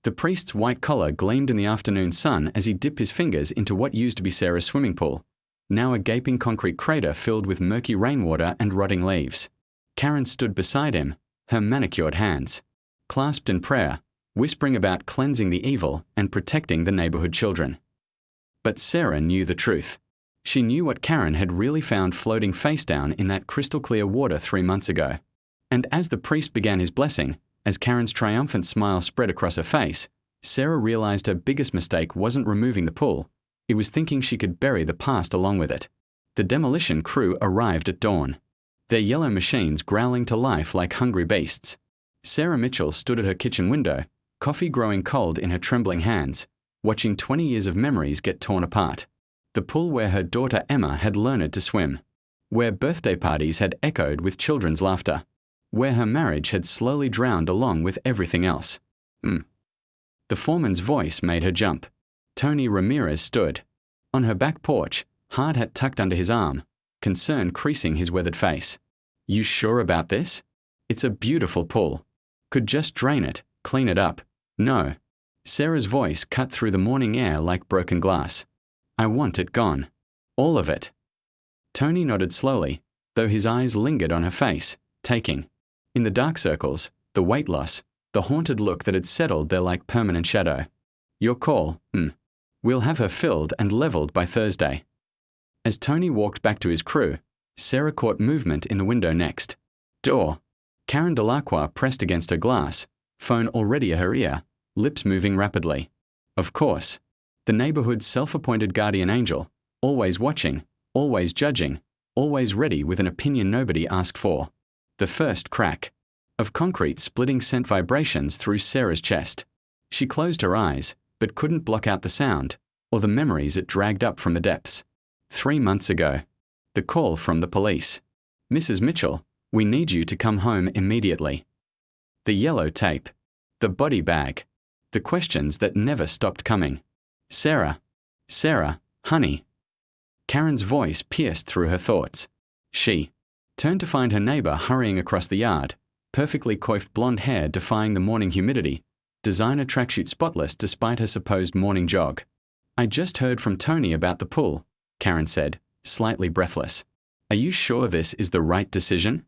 The priest's white collar gleamed in the afternoon sun as he dipped his fingers into what used to be Sarah's swimming pool, now a gaping concrete crater filled with murky rainwater and rotting leaves. Karen stood beside him, her manicured hands clasped in prayer, whispering about cleansing the evil and protecting the neighborhood children. But Sarah knew the truth. She knew what Karen had really found floating face down in that crystal-clear water 3 months ago. And as the priest began his blessing, as Karen's triumphant smile spread across her face, Sarah realized her biggest mistake wasn't removing the pool. It was thinking she could bury the past along with it. The demolition crew arrived at dawn, their yellow machines growling to life like hungry beasts. Sarah Mitchell stood at her kitchen window, coffee growing cold in her trembling hands, watching 20 years of memories get torn apart. The pool where her daughter Emma had learned to swim, where birthday parties had echoed with children's laughter, where her marriage had slowly drowned along with everything else. The foreman's voice made her jump. Tony Ramirez stood on her back porch, hard hat tucked under his arm, concern creasing his weathered face. "You sure about this? It's a beautiful pool. Could just drain it, clean it up." "No." Sarah's voice cut through the morning air like broken glass. "I want it gone. All of it." Tony nodded slowly, though his eyes lingered on her face, taking in the dark circles, the weight loss, the haunted look that had settled there like permanent shadow. "Your call. We'll have her filled and leveled by Thursday." As Tony walked back to his crew, Sarah caught movement in the window next door. Karen Delacroix pressed against her glass, phone already at her ear, lips moving rapidly. Of course. The neighborhood's self-appointed guardian angel, always watching, always judging, always ready with an opinion nobody asked for. The first crack of concrete splitting sent vibrations through Sarah's chest. She closed her eyes, but couldn't block out the sound, or the memories it dragged up from the depths. 3 months ago. The call from the police. "Mrs. Mitchell, we need you to come home immediately." The yellow tape. The body bag. The questions that never stopped coming. Sarah, honey." Karen's voice pierced through her thoughts. She turned to find her neighbor hurrying across the yard, perfectly coiffed blonde hair defying the morning humidity, designer tracksuit spotless despite her supposed morning jog. "I just heard from Tony about the pool," Karen said, slightly breathless. "Are you sure this is the right decision?"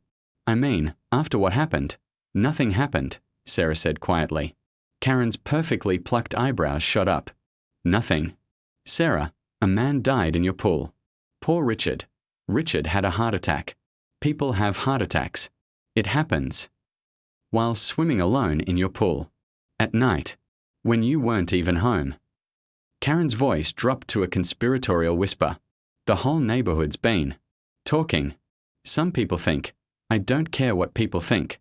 "I mean, after what happened." "Nothing happened," Sarah said quietly. Karen's perfectly plucked eyebrows shot up. "Nothing. Sarah, a man died in your pool. Poor Richard. Richard had a heart attack. People have heart attacks. It happens. While swimming alone in your pool. At night. When you weren't even home." Karen's voice dropped to a conspiratorial whisper. "The whole neighborhood's been talking. Some people think. I don't care what people think."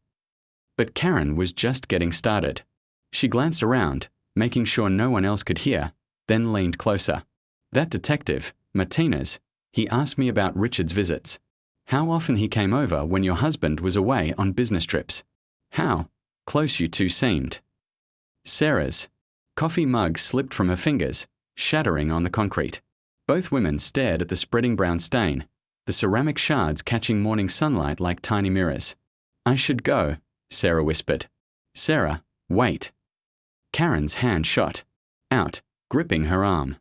But Karen was just getting started. She glanced around, making sure no one else could hear, then leaned closer. "That detective, Martinez, he asked me about Richard's visits. How often he came over when your husband was away on business trips. How close you two seemed." Sarah's coffee mug slipped from her fingers, shattering on the concrete. Both women stared at the spreading brown stain, the ceramic shards catching morning sunlight like tiny mirrors. "I should go," Sarah whispered. "Sarah, wait." Karen's hand shot out, gripping her arm.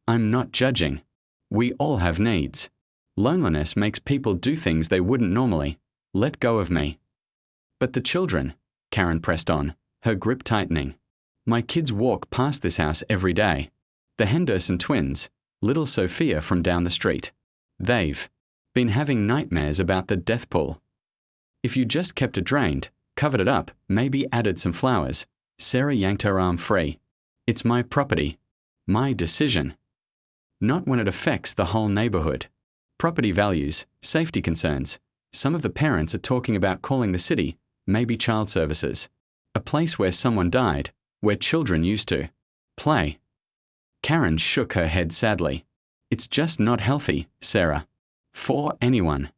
"I'm not judging. We all have needs. Loneliness makes people do things they wouldn't normally. Let go of me." "But the children," Karen pressed on, her grip tightening. "My kids walk past this house every day. The Henderson twins, little Sophia from down the street. They've been having nightmares about the death pool. If you just kept it drained, covered it up, maybe added some flowers." Sarah yanked her arm free. "It's my property. My decision. Not when it affects the whole neighborhood. Property values, safety concerns. Some of the parents are talking about calling the city, maybe child services. A place where someone died, where children used to play." Karen shook her head sadly. "It's just not healthy, Sarah. For anyone."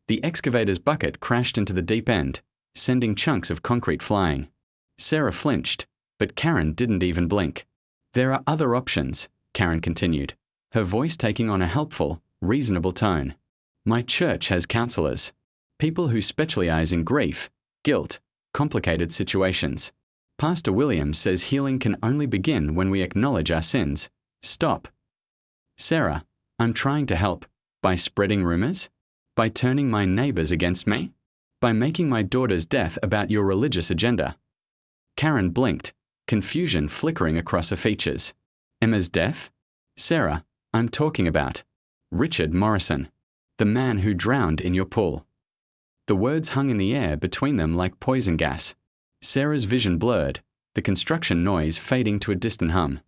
The excavator's bucket crashed into the deep end, sending chunks of concrete flying. Sarah flinched, but Karen didn't even blink. "There are other options," Karen continued, her voice taking on a helpful, reasonable tone. "My church has counselors. People who specialize in grief, guilt, complicated situations. Pastor William says healing can only begin when we acknowledge our sins. Stop. Sarah, I'm trying to help. By spreading rumors? By turning my neighbors against me? By making my daughter's death about your religious agenda? Karen blinked, confusion flickering across her features. Emma's death? Sarah, I'm talking about Richard Morrison, the man who drowned in your pool. The words hung in the air between them like poison gas. Sarah's vision blurred, the construction noise fading to a distant hum.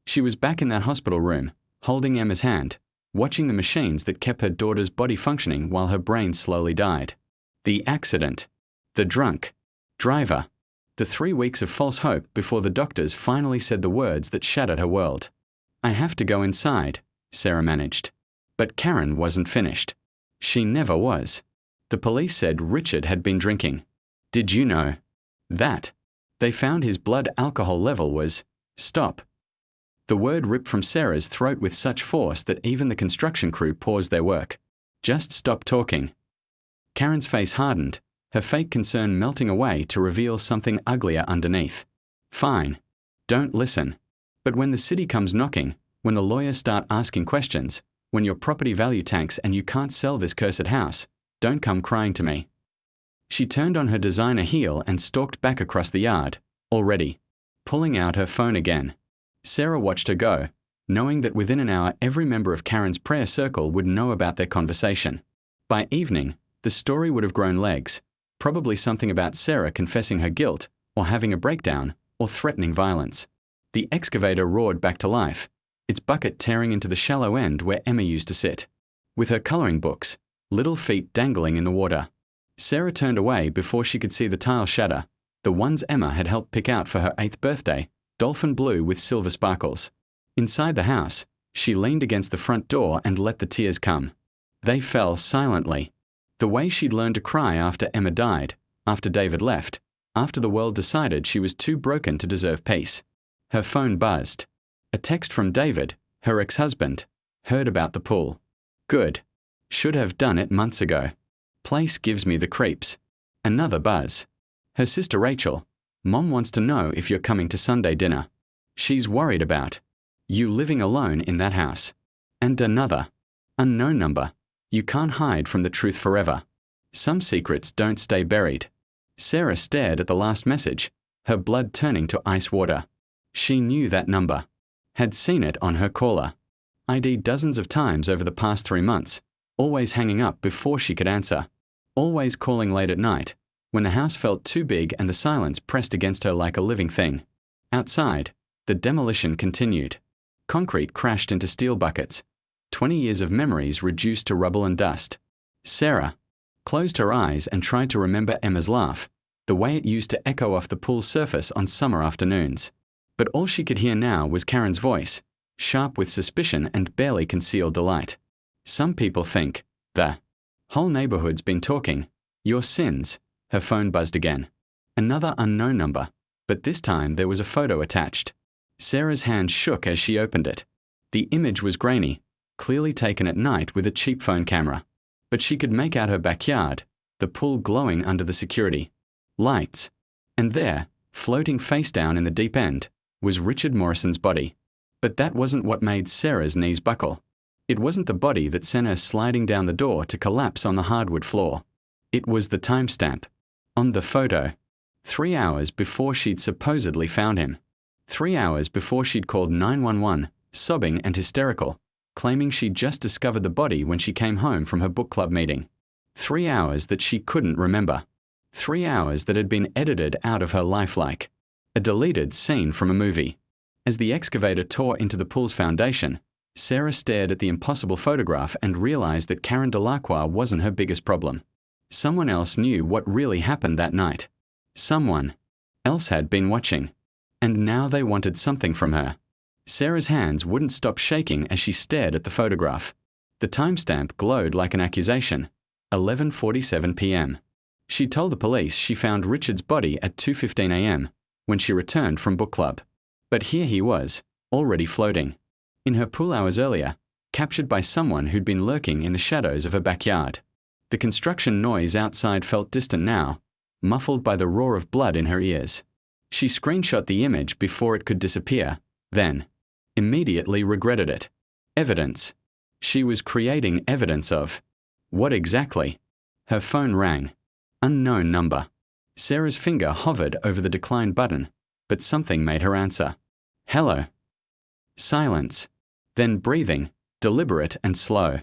She was back in that hospital room, holding Emma's hand, watching the machines that kept her daughter's body functioning while her brain slowly died. The accident. The drunk. Driver. The 3 weeks of false hope before the doctors finally said the words that shattered her world. I have to go inside, Sarah managed. But Karen wasn't finished. She never was. The police said Richard had been drinking. Did you know that? They found his blood alcohol level was stop. The word ripped from Sarah's throat with such force that even the construction crew paused their work. Just stop talking. Karen's face hardened, her fake concern melting away to reveal something uglier underneath. Fine. Don't listen. But when the city comes knocking, when the lawyers start asking questions, when your property value tanks and you can't sell this cursed house, don't come crying to me. She turned on her designer heel and stalked back across the yard, already pulling out her phone again. Sarah watched her go, knowing that within an hour every member of Karen's prayer circle would know about their conversation. By evening, the story would have grown legs, probably something about Sarah confessing her guilt, or having a breakdown, or threatening violence. The excavator roared back to life, its bucket tearing into the shallow end where Emma used to sit. With her coloring books, little feet dangling in the water. Sarah turned away before she could see the tile shatter, the ones Emma had helped pick out for her 8th birthday, dolphin blue with silver sparkles. Inside the house, she leaned against the front door and let the tears come. They fell silently. The way she'd learned to cry after Emma died, after David left, after the world decided she was too broken to deserve peace. Her phone buzzed. A text from David, her ex-husband. Heard about the pool. Good. Should have done it months ago. Place gives me the creeps. Another buzz. Her sister Rachel. Mom wants to know if you're coming to Sunday dinner. She's worried about you living alone in that house. And another. Unknown number. You can't hide from the truth forever. Some secrets don't stay buried. Sarah stared at the last message, her blood turning to ice water. She knew that number. Had seen it on her caller. ID dozens of times over the past 3 months, always hanging up before she could answer. Always calling late at night, when the house felt too big and the silence pressed against her like a living thing. Outside, the demolition continued. Concrete crashed into steel buckets. 20 years of memories reduced to rubble and dust. Sarah closed her eyes and tried to remember Emma's laugh, the way it used to echo off the pool's surface on summer afternoons. But all she could hear now was Karen's voice, sharp with suspicion and barely concealed delight. Some people think, the whole neighborhood's been talking. Your sins. Her phone buzzed again. Another unknown number, but this time there was a photo attached. Sarah's hand shook as she opened it. The image was grainy, clearly taken at night with a cheap phone camera. But she could make out her backyard, the pool glowing under the security lights. And there, floating face down in the deep end, was Richard Morrison's body. But that wasn't what made Sarah's knees buckle. It wasn't the body that sent her sliding down the door to collapse on the hardwood floor. It was the timestamp. On the photo. 3 hours before she'd supposedly found him. 3 hours before she'd called 911, sobbing and hysterical, claiming she'd just discovered the body when she came home from her book club meeting. 3 hours that she couldn't remember. 3 hours that had been edited out of her life like a deleted scene from a movie. As the excavator tore into the pool's foundation, Sarah stared at the impossible photograph and realized that Karen Delacroix wasn't her biggest problem. Someone else knew what really happened that night. Someone else had been watching. And now they wanted something from her. Sarah's hands wouldn't stop shaking as she stared at the photograph. The timestamp glowed like an accusation. 11:47 p.m. She told the police she found Richard's body at 2:15 a.m. when she returned from book club. But here he was, already floating. In her pool hours earlier, captured by someone who'd been lurking in the shadows of her backyard. The construction noise outside felt distant now, muffled by the roar of blood in her ears. She screenshot the image before it could disappear, then immediately regretted it. Evidence. She was creating evidence of what exactly? Her phone rang. Unknown number. Sarah's finger hovered over the decline button, but something made her answer. Hello. Silence. Then breathing, deliberate and slow.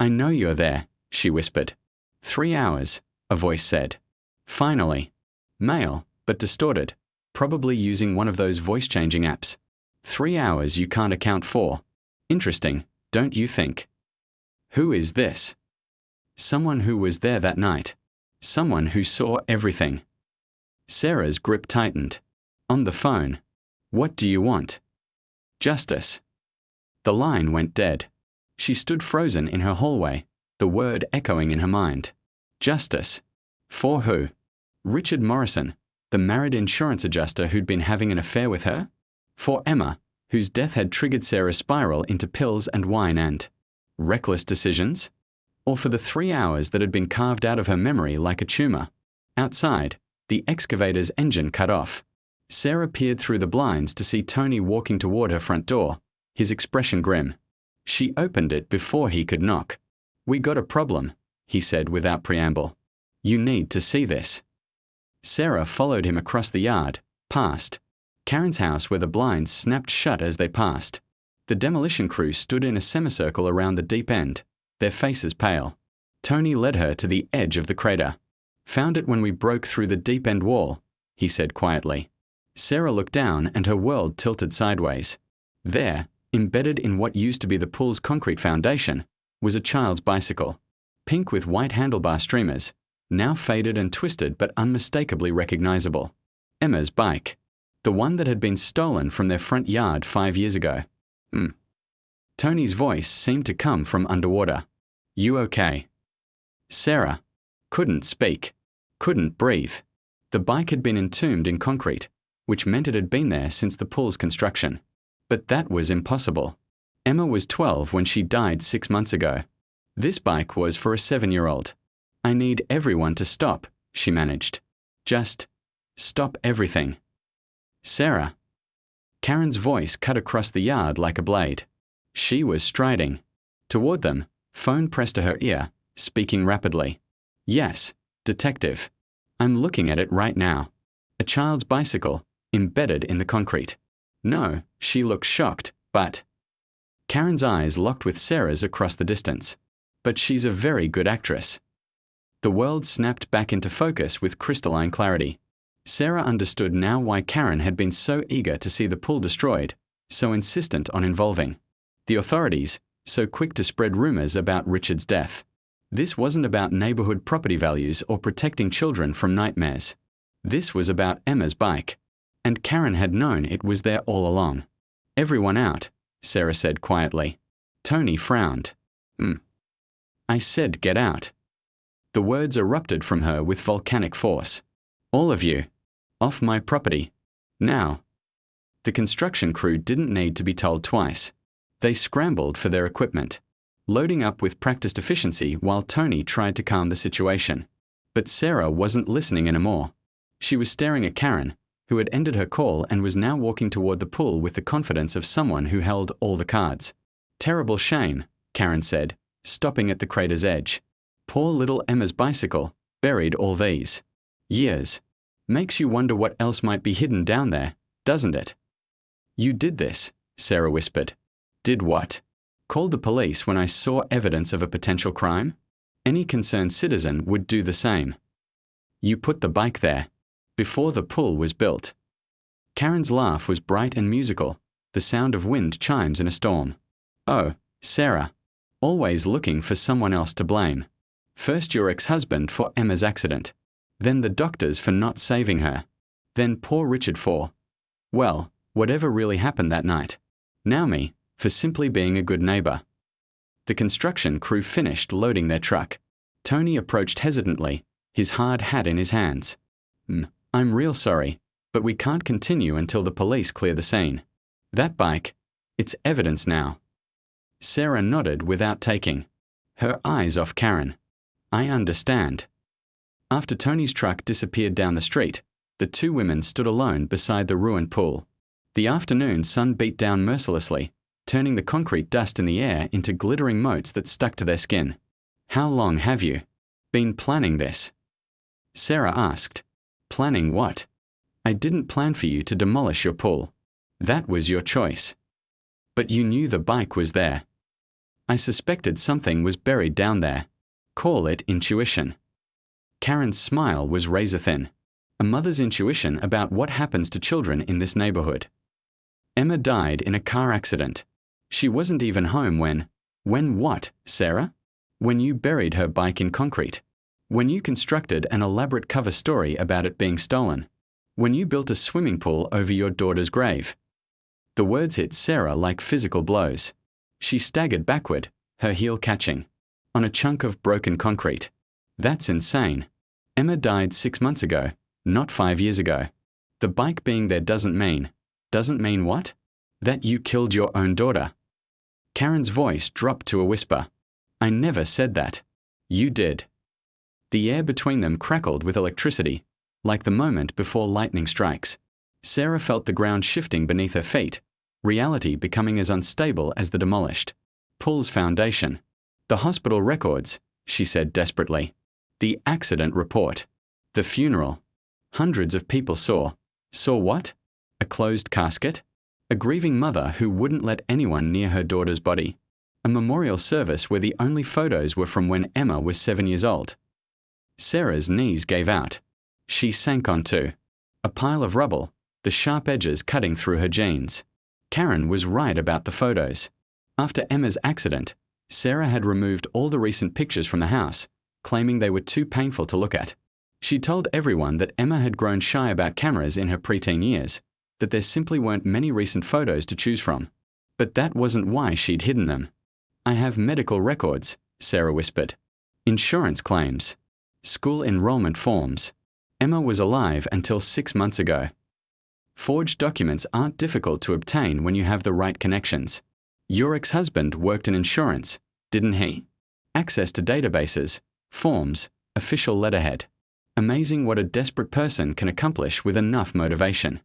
I know you're there, she whispered. 3 hours, a voice said. Finally. Male, but distorted, probably using one of those voice-changing apps. 3 hours you can't account for. Interesting, don't you think? Who is this? Someone who was there that night. Someone who saw everything. Sarah's grip tightened. On the phone. What do you want? Justice. The line went dead. She stood frozen in her hallway, the word echoing in her mind. Justice. For who? Richard Morrison, the married insurance adjuster who'd been having an affair with her? For Emma, whose death had triggered Sarah's spiral into pills and wine and reckless decisions? Or for the 3 hours that had been carved out of her memory like a tumor? Outside, the excavator's engine cut off. Sarah peered through the blinds to see Tony walking toward her front door, his expression grim. She opened it before he could knock. We got a problem, he said without preamble. You need to see this. Sarah followed him across the yard, past Karen's house where the blinds snapped shut as they passed. The demolition crew stood in a semicircle around the deep end, their faces pale. Tony led her to the edge of the crater. Found it when we broke through the deep end wall, he said quietly. Sarah looked down and her world tilted sideways. There, embedded in what used to be the pool's concrete foundation, was a child's bicycle. Pink with white handlebar streamers, now faded and twisted but unmistakably recognizable. Emma's bike. The one that had been stolen from their front yard 5 years ago. Tony's voice seemed to come from underwater. You okay? Sarah couldn't speak, couldn't breathe. The bike had been entombed in concrete, which meant it had been there since the pool's construction. But that was impossible. Emma was 12 when she died 6 months ago. This bike was for a 7-year-old. I need everyone to stop, she managed. Just stop everything. Sarah. Karen's voice cut across the yard like a blade. She was striding. Toward them, phone pressed to her ear, speaking rapidly. Yes, detective. I'm looking at it right now. A child's bicycle, embedded in the concrete. No, she looked shocked, but... Karen's eyes locked with Sarah's across the distance. But she's a very good actress. The world snapped back into focus with crystalline clarity. Sarah understood now why Karen had been so eager to see the pool destroyed, so insistent on involving the authorities, so quick to spread rumors about Richard's death. This wasn't about neighborhood property values or protecting children from nightmares. This was about Emma's bike. And Karen had known it was there all along. Everyone out, Sarah said quietly. Tony frowned. I said get out. The words erupted from her with volcanic force. All of you. Off my property. Now. The construction crew didn't need to be told twice. They scrambled for their equipment, loading up with practiced efficiency while Tony tried to calm the situation. But Sarah wasn't listening anymore. She was staring at Karen, who had ended her call and was now walking toward the pool with the confidence of someone who held all the cards. Terrible shame, Karen said, stopping at the crater's edge. Poor little Emma's bicycle, buried all these years. Makes you wonder what else might be hidden down there, doesn't it? You did this, Sarah whispered. Did what? Called the police when I saw evidence of a potential crime? Any concerned citizen would do the same. You put the bike there, before the pool was built. Karen's laugh was bright and musical, the sound of wind chimes in a storm. Oh, Sarah. Always looking for someone else to blame. First your ex-husband for Emma's accident. Then the doctors for not saving her. Then poor Richard for, well, whatever really happened that night. Now me, for simply being a good neighbor. The construction crew finished loading their truck. Tony approached hesitantly, his hard hat in his hands. I'm real sorry, but we can't continue until the police clear the scene. That bike, it's evidence now. Sarah nodded without taking, her eyes off Karen. I understand. After Tony's truck disappeared down the street, The two women stood alone beside the ruined pool. The afternoon sun beat down mercilessly, turning the concrete dust in the air into glittering motes that stuck to their skin. "How long have you been planning this?" Sarah asked. "Planning what? I didn't plan for you to demolish your pool. That was your choice. But you knew the bike was there. I suspected something was buried down there. Call it intuition." Karen's smile was razor-thin. A mother's intuition about what happens to children in this neighborhood. Emma died in a car accident. She wasn't even home when what, Sarah? When you buried her bike in concrete. When you constructed an elaborate cover story about it being stolen. When you built a swimming pool over your daughter's grave. The words hit Sarah like physical blows. She staggered backward, her heel catching on a chunk of broken concrete. That's insane. Emma died 6 months ago, not 5 years ago. The bike being there doesn't mean what? That you killed your own daughter. Karen's voice dropped to a whisper. "I never said that. You did." The air between them crackled with electricity, like the moment before lightning strikes. Sarah felt the ground shifting beneath her feet, reality becoming as unstable as the demolished pool's foundation. "The hospital records," she said desperately. "The accident report. The funeral. Hundreds of people saw what? A closed casket? A grieving mother who wouldn't let anyone near her daughter's body. A memorial service where the only photos were from when Emma was 7 years old." Sarah's knees gave out. She sank onto a pile of rubble, the sharp edges cutting through her jeans. Karen was right about the photos. After Emma's accident, Sarah had removed all the recent pictures from the house, claiming they were too painful to look at. She told everyone that Emma had grown shy about cameras in her preteen years, that there simply weren't many recent photos to choose from. But that wasn't why she'd hidden them. "I have medical records," Sarah whispered. "Insurance claims. School enrollment forms. Emma was alive until 6 months ago. Forged documents aren't difficult to obtain when you have the right connections. Your ex-husband worked in insurance, didn't he? Access to databases, forms, official letterhead. Amazing what a desperate person can accomplish with enough motivation."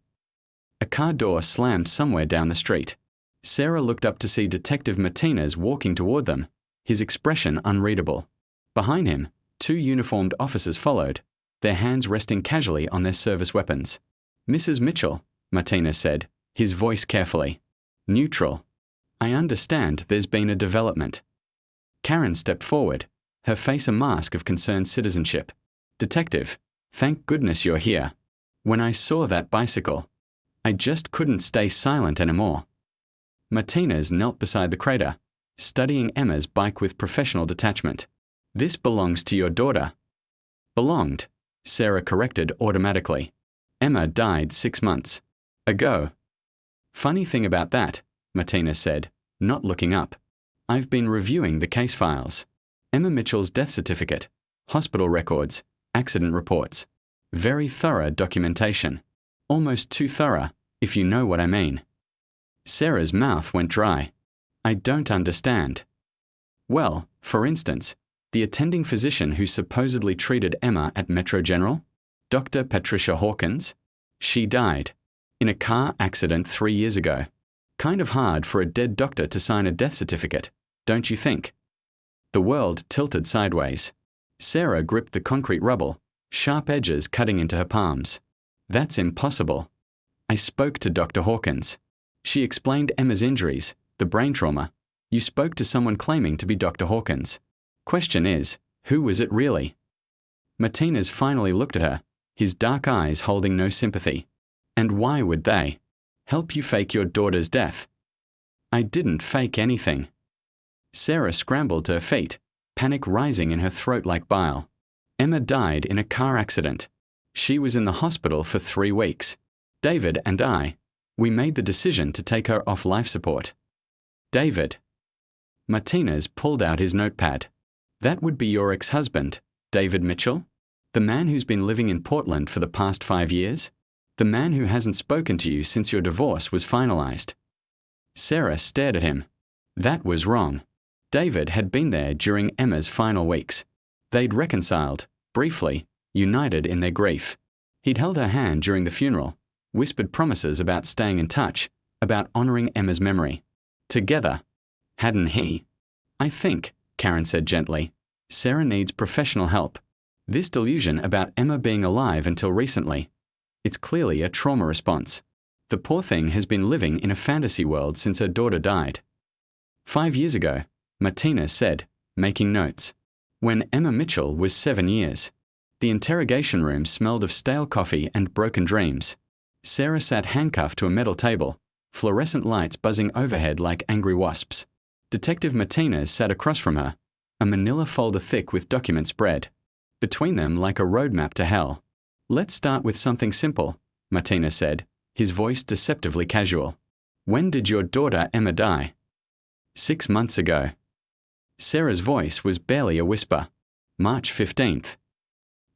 A car door slammed somewhere down the street. Sarah looked up to see Detective Martinez walking toward them, his expression unreadable. Behind him, 2 uniformed officers followed, their hands resting casually on their service weapons. "Mrs. Mitchell," Martinez said, his voice carefully neutral. "I understand there's been a development." Karen stepped forward, her face a mask of concerned citizenship. "Detective, thank goodness you're here. When I saw that bicycle, I just couldn't stay silent anymore." Martinez knelt beside the crater, studying Emma's bike with professional detachment. "This belongs to your daughter." "Belonged," Sarah corrected automatically. "Emma died 6 months ago." "Funny thing about that," Martinez said, not looking up. "I've been reviewing the case files. Emma Mitchell's death certificate, hospital records, accident reports. Very thorough documentation. Almost too thorough, if you know what I mean." Sarah's mouth went dry. "I don't understand." "Well, for instance, the attending physician who supposedly treated Emma at Metro General, Dr. Patricia Hawkins, she died in a car accident 3 years ago. Kind of hard for a dead doctor to sign a death certificate, don't you think?" The world tilted sideways. Sarah gripped the concrete rubble, sharp edges cutting into her palms. "That's impossible. I spoke to Dr. Hawkins. She explained Emma's injuries, the brain trauma. You spoke to someone claiming to be Dr. Hawkins. Question is, who was it really?" Martinez finally looked at her, his dark eyes holding no sympathy. "And why would they help you fake your daughter's death?" "I didn't fake anything." Sarah scrambled to her feet, panic rising in her throat like bile. "Emma died in a car accident. She was in the hospital for 3 weeks. David and we made the decision to take her off life support." "David?" Martinez pulled out his notepad. "That would be your ex-husband, David Mitchell? The man who's been living in Portland for the past 5 years? The man who hasn't spoken to you since your divorce was finalized?" Sarah stared at him. That was wrong. David had been there during Emma's final weeks. They'd reconciled, briefly, united in their grief. He'd held her hand during the funeral, whispered promises about staying in touch, about honoring Emma's memory. Together. Hadn't he? I think, Karen said gently, Sarah needs professional help. This delusion about Emma being alive until recently. It's clearly a trauma response. The poor thing has been living in a fantasy world since her daughter died. 5 years ago, Martina said, making notes. When Emma Mitchell was 7 years. The interrogation room smelled of stale coffee and broken dreams. Sarah sat handcuffed to a metal table, fluorescent lights buzzing overhead like angry wasps. Detective Martinez sat across from her, a manila folder thick with documents spread. Between them like a roadmap to hell. Let's start with something simple, Martinez said, his voice deceptively casual. When did your daughter Emma die? 6 months ago. Sarah's voice was barely a whisper. March 15th.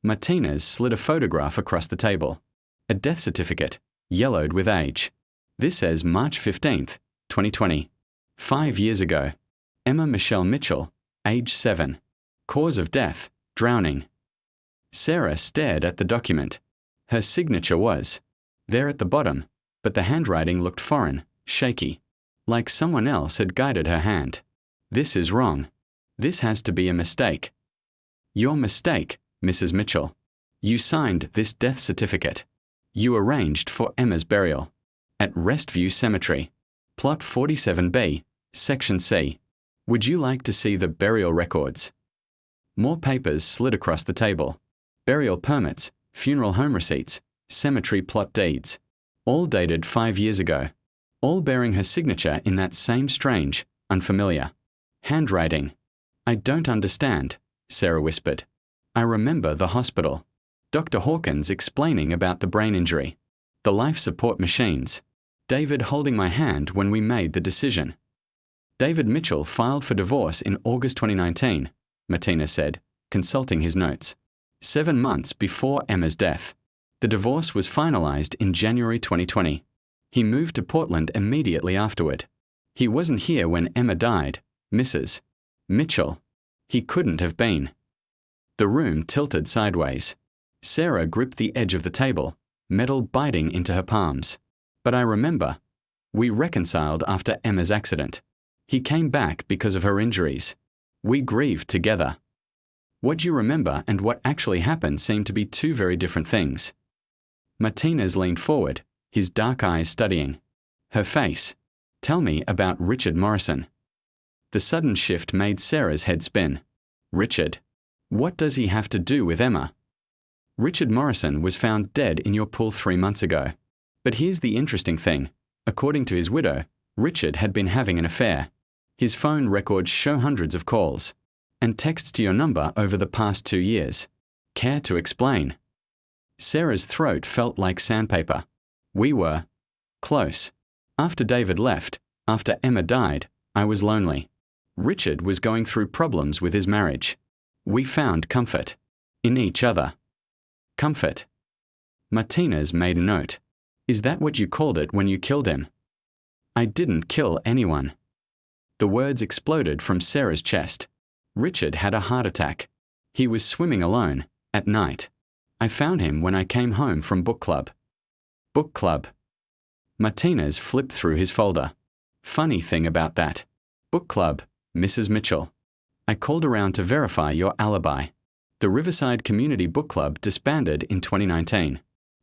Martinez slid a photograph across the table. A death certificate, yellowed with age. This says March 15th, 2020. 5 years ago. Emma Michelle Mitchell, age 7. Cause of death, drowning. Sarah stared at the document. Her signature was there at the bottom, but the handwriting looked foreign, shaky. Like someone else had guided her hand. This is wrong. This has to be a mistake. Your mistake, Mrs. Mitchell. You signed this death certificate. You arranged for Emma's burial. At Restview Cemetery. Plot 47B, Section C. Would you like to see the burial records? More papers slid across the table. Burial permits, funeral home receipts, cemetery plot deeds. All dated 5 years ago. All bearing her signature in that same strange, unfamiliar handwriting. I don't understand, Sarah whispered. I remember the hospital. Dr. Hawkins explaining about the brain injury. The life support machines. David holding my hand when we made the decision. David Mitchell filed for divorce in August 2019, Martina said, consulting his notes. 7 months before Emma's death. The divorce was finalized in January 2020. He moved to Portland immediately afterward. He wasn't here when Emma died, Mrs. Mitchell. He couldn't have been. The room tilted sideways. Sarah gripped the edge of the table, metal biting into her palms. But I remember. We reconciled after Emma's accident. He came back because of her injuries. We grieved together. What you remember and what actually happened seem to be two very different things. Martinez leaned forward, his dark eyes studying. Her face. Tell me about Richard Morrison. The sudden shift made Sarah's head spin. Richard. What does he have to do with Emma? Richard Morrison was found dead in your pool 3 months ago. But here's the interesting thing. According to his widow, Richard had been having an affair. His phone records show hundreds of calls. And texts to your number over the past 2 years. Care to explain? Sarah's throat felt like sandpaper. We were close. After David left, after Emma died, I was lonely. Richard was going through problems with his marriage. We found comfort. In each other. Comfort. Martinez made a note. Is that what you called it when you killed him? I didn't kill anyone. The words exploded from Sarah's chest. Richard had a heart attack. He was swimming alone, at night. I found him when I came home from book club. Book club. Martinez flipped through his folder. Funny thing about that. Book club, Mrs. Mitchell. I called around to verify your alibi. The Riverside Community Book Club disbanded in 2019.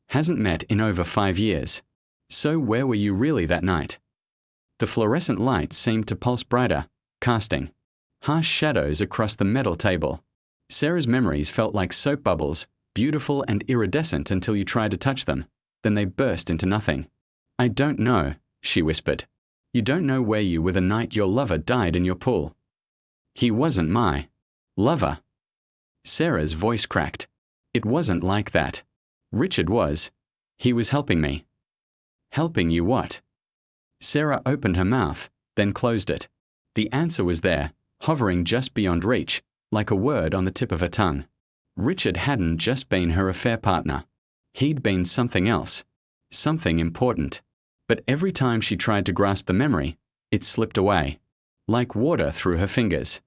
Hasn't met in over 5 years. So where were you really that night? The fluorescent lights seemed to pulse brighter, casting harsh shadows across the metal table. Sarah's memories felt like soap bubbles, beautiful and iridescent until you tried to touch them. Then they burst into nothing. I don't know, she whispered. You don't know where you were the night your lover died in your pool. He wasn't my lover. Sarah's voice cracked. It wasn't like that. Richard was. He was helping me. Helping you what? Sarah opened her mouth, then closed it. The answer was there, hovering just beyond reach, like a word on the tip of her tongue. Richard hadn't just been her affair partner. He'd been something else. Something important. But every time she tried to grasp the memory, it slipped away. Like water through her fingers.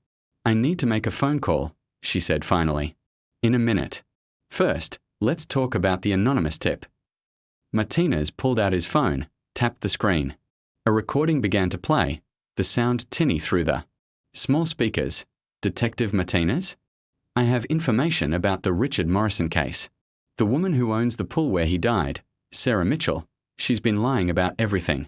I need to make a phone call, she said finally. In a minute. First, Let's talk about the anonymous tip. Martinez pulled out his phone, tapped the screen. A recording began to play, the sound tinny through the small speakers. Detective Martinez? I have information about the Richard Morrison case. The woman who owns the pool where he died, Sarah Mitchell, she's been lying about everything.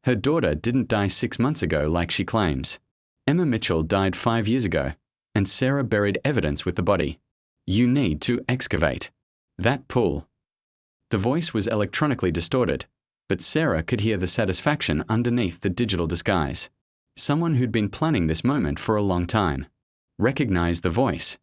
Her daughter didn't die 6 months ago like she claims. Emma Mitchell died 5 years ago, and Sarah buried evidence with the body. You need to excavate that pool. The voice was electronically distorted, but Sarah could hear the satisfaction underneath the digital disguise. Someone who'd been planning this moment for a long time. Recognize the voice?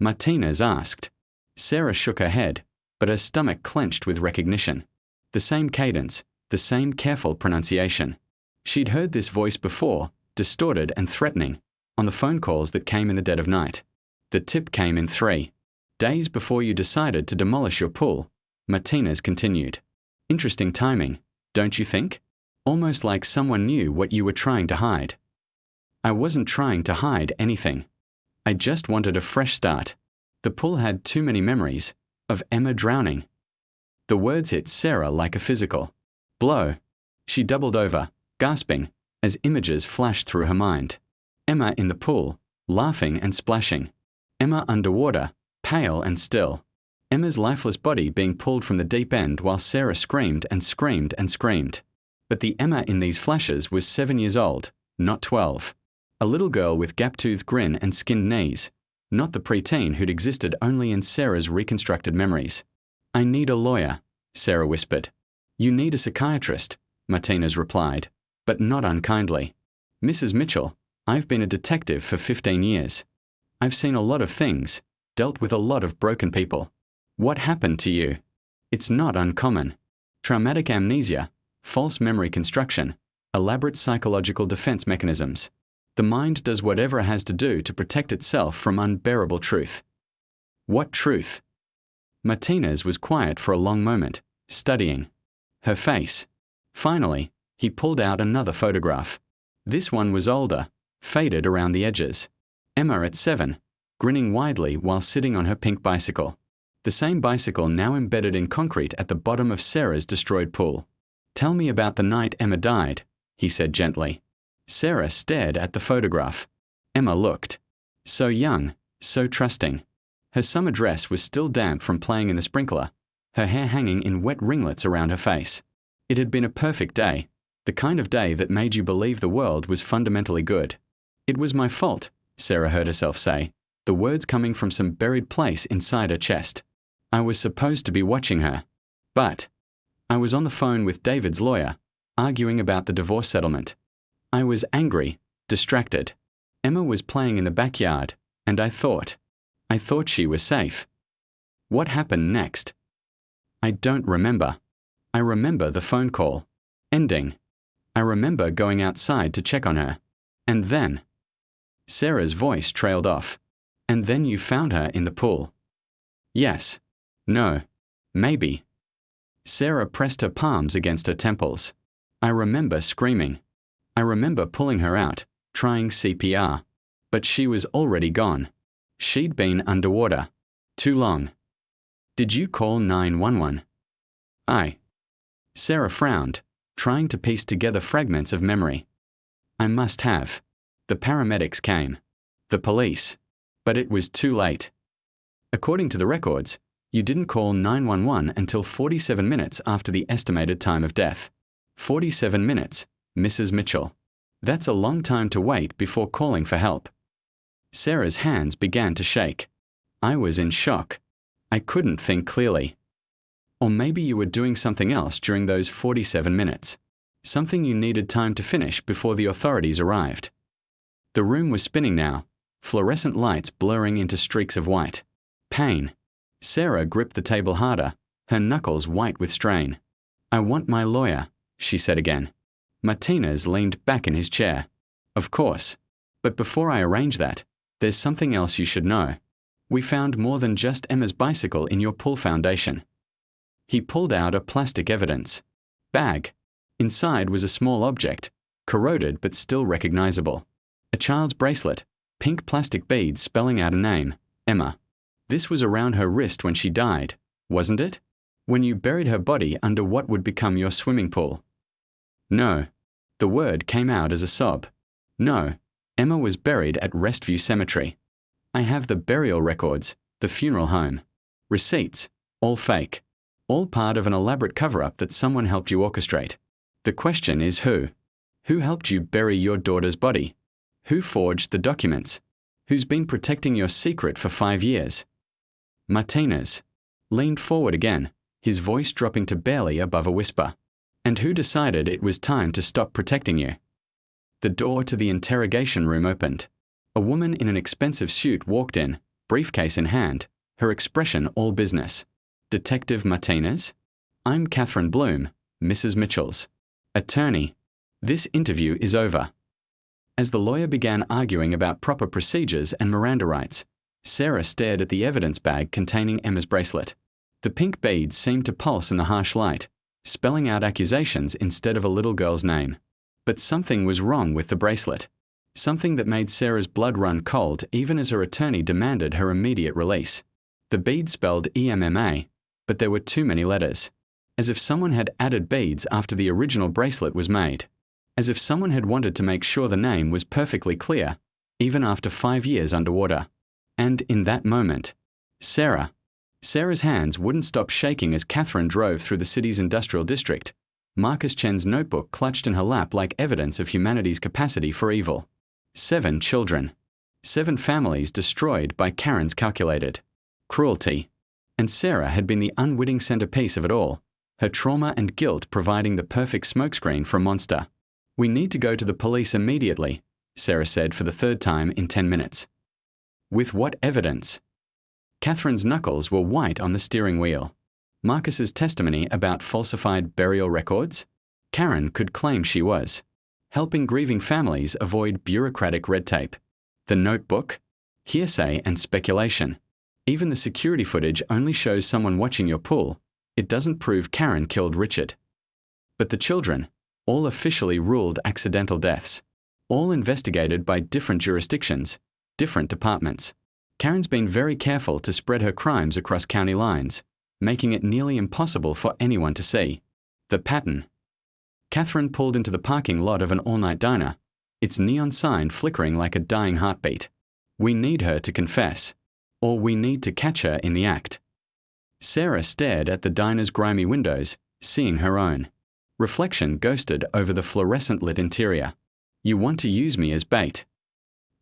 Martinez asked. Sarah shook her head, but her stomach clenched with recognition. The same cadence, the same careful pronunciation. She'd heard this voice before, distorted and threatening, on the phone calls that came in the dead of night. The tip came in 3 days before you decided to demolish your pool. Martinez continued. Interesting timing, don't you think? Almost like someone knew what you were trying to hide. I wasn't trying to hide anything. I just wanted a fresh start. The pool had too many memories of Emma drowning. The words hit Sarah like a physical blow. She doubled over, gasping, as images flashed through her mind. Emma in the pool, laughing and splashing. Emma underwater, pale and still. Emma's lifeless body being pulled from the deep end while Sarah screamed and screamed and screamed. But the Emma in these flashes was 7 years old, not 12. A little girl with gap-toothed grin and skinned knees, not the preteen who'd existed only in Sarah's reconstructed memories. I need a lawyer, Sarah whispered. You need a psychiatrist, Martinez replied, but not unkindly. Mrs. Mitchell, I've been a detective for 15 years. I've seen a lot of things, dealt with a lot of broken people. What happened to you? It's not uncommon. Traumatic amnesia, false memory construction, elaborate psychological defense mechanisms. The mind does whatever it has to do to protect itself from unbearable truth. What truth? Martinez was quiet for a long moment, studying her face. Finally, he pulled out another photograph. This one was older, faded around the edges. Emma at 7, grinning widely while sitting on her pink bicycle. The same bicycle now embedded in concrete at the bottom of Sarah's destroyed pool. Tell me about the night Emma died, he said gently. Sarah stared at the photograph. Emma looked. So young, so trusting. Her summer dress was still damp from playing in the sprinkler, her hair hanging in wet ringlets around her face. It had been a perfect day, the kind of day that made you believe the world was fundamentally good. It was my fault, Sarah heard herself say, the words coming from some buried place inside her chest. I was supposed to be watching her. But I was on the phone with David's lawyer, arguing about the divorce settlement. I was angry, distracted. Emma was playing in the backyard, and I thought she was safe. What happened next? I don't remember. I remember the phone call ending. I remember going outside to check on her. And then Sarah's voice trailed off. And then you found her in the pool. Yes. No. Maybe. Sarah pressed her palms against her temples. I remember screaming. I remember pulling her out, trying CPR. But she was already gone. She'd been underwater. Too long. Did you call 911? Sarah frowned, trying to piece together fragments of memory. I must have. The paramedics came. The police. But it was too late. According to the records, you didn't call 911 until 47 minutes after the estimated time of death. 47 minutes, Mrs. Mitchell. That's a long time to wait before calling for help. Sarah's hands began to shake. I was in shock. I couldn't think clearly. Or maybe you were doing something else during those 47 minutes. Something you needed time to finish before the authorities arrived. The room was spinning now, fluorescent lights blurring into streaks of white. Pain. Sarah gripped the table harder, her knuckles white with strain. I want my lawyer, she said again. Martinez leaned back in his chair. Of course. But before I arrange that, there's something else you should know. We found more than just Emma's bicycle in your pool foundation. He pulled out a plastic evidence bag. Inside was a small object, corroded but still recognizable. A child's bracelet, pink plastic beads spelling out a name, Emma. This was around her wrist when she died, wasn't it? When you buried her body under what would become your swimming pool. No. The word came out as a sob. No. Emma was buried at Restview Cemetery. I have the burial records, the funeral home. Receipts, all fake. All part of an elaborate cover-up that someone helped you orchestrate. The question is who? Who helped you bury your daughter's body? Who forged the documents? Who's been protecting your secret for 5 years? Martinez leaned forward again, his voice dropping to barely above a whisper. And who decided it was time to stop protecting you? The door to the interrogation room opened. A woman in an expensive suit walked in, briefcase in hand, her expression all business. Detective Martinez? I'm Catherine Bloom, Mrs. Mitchell's attorney. This interview is over. As the lawyer began arguing about proper procedures and Miranda rights, Sarah stared at the evidence bag containing Emma's bracelet. The pink beads seemed to pulse in the harsh light, spelling out accusations instead of a little girl's name. But something was wrong with the bracelet. Something that made Sarah's blood run cold even as her attorney demanded her immediate release. The bead spelled EMMA, but there were too many letters. As if someone had added beads after the original bracelet was made. As if someone had wanted to make sure the name was perfectly clear, even after 5 years underwater. And in that moment, Sarah's hands wouldn't stop shaking as Catherine drove through the city's industrial district, Marcus Chen's notebook clutched in her lap like evidence of humanity's capacity for evil. 7 children. 7 families destroyed by Karen's calculated cruelty. And Sarah had been the unwitting centerpiece of it all, her trauma and guilt providing the perfect smokescreen for a monster. We need to go to the police immediately, Sarah said for the 3rd time in 10 minutes. With what evidence? Catherine's knuckles were white on the steering wheel. Marcus's testimony about falsified burial records? Karen could claim she was. Helping grieving families avoid bureaucratic red tape. The notebook? Hearsay and speculation. Even the security footage only shows someone watching your pool. It doesn't prove Karen killed Richard. But the children, all officially ruled accidental deaths. All investigated by different jurisdictions, different departments. Karen's been very careful to spread her crimes across county lines, making it nearly impossible for anyone to see. The pattern. Catherine pulled into the parking lot of an all-night diner, its neon sign flickering like a dying heartbeat. We need her to confess, or we need to catch her in the act. Sarah stared at the diner's grimy windows, seeing her own. Reflection ghosted over the fluorescent-lit interior. You want to use me as bait.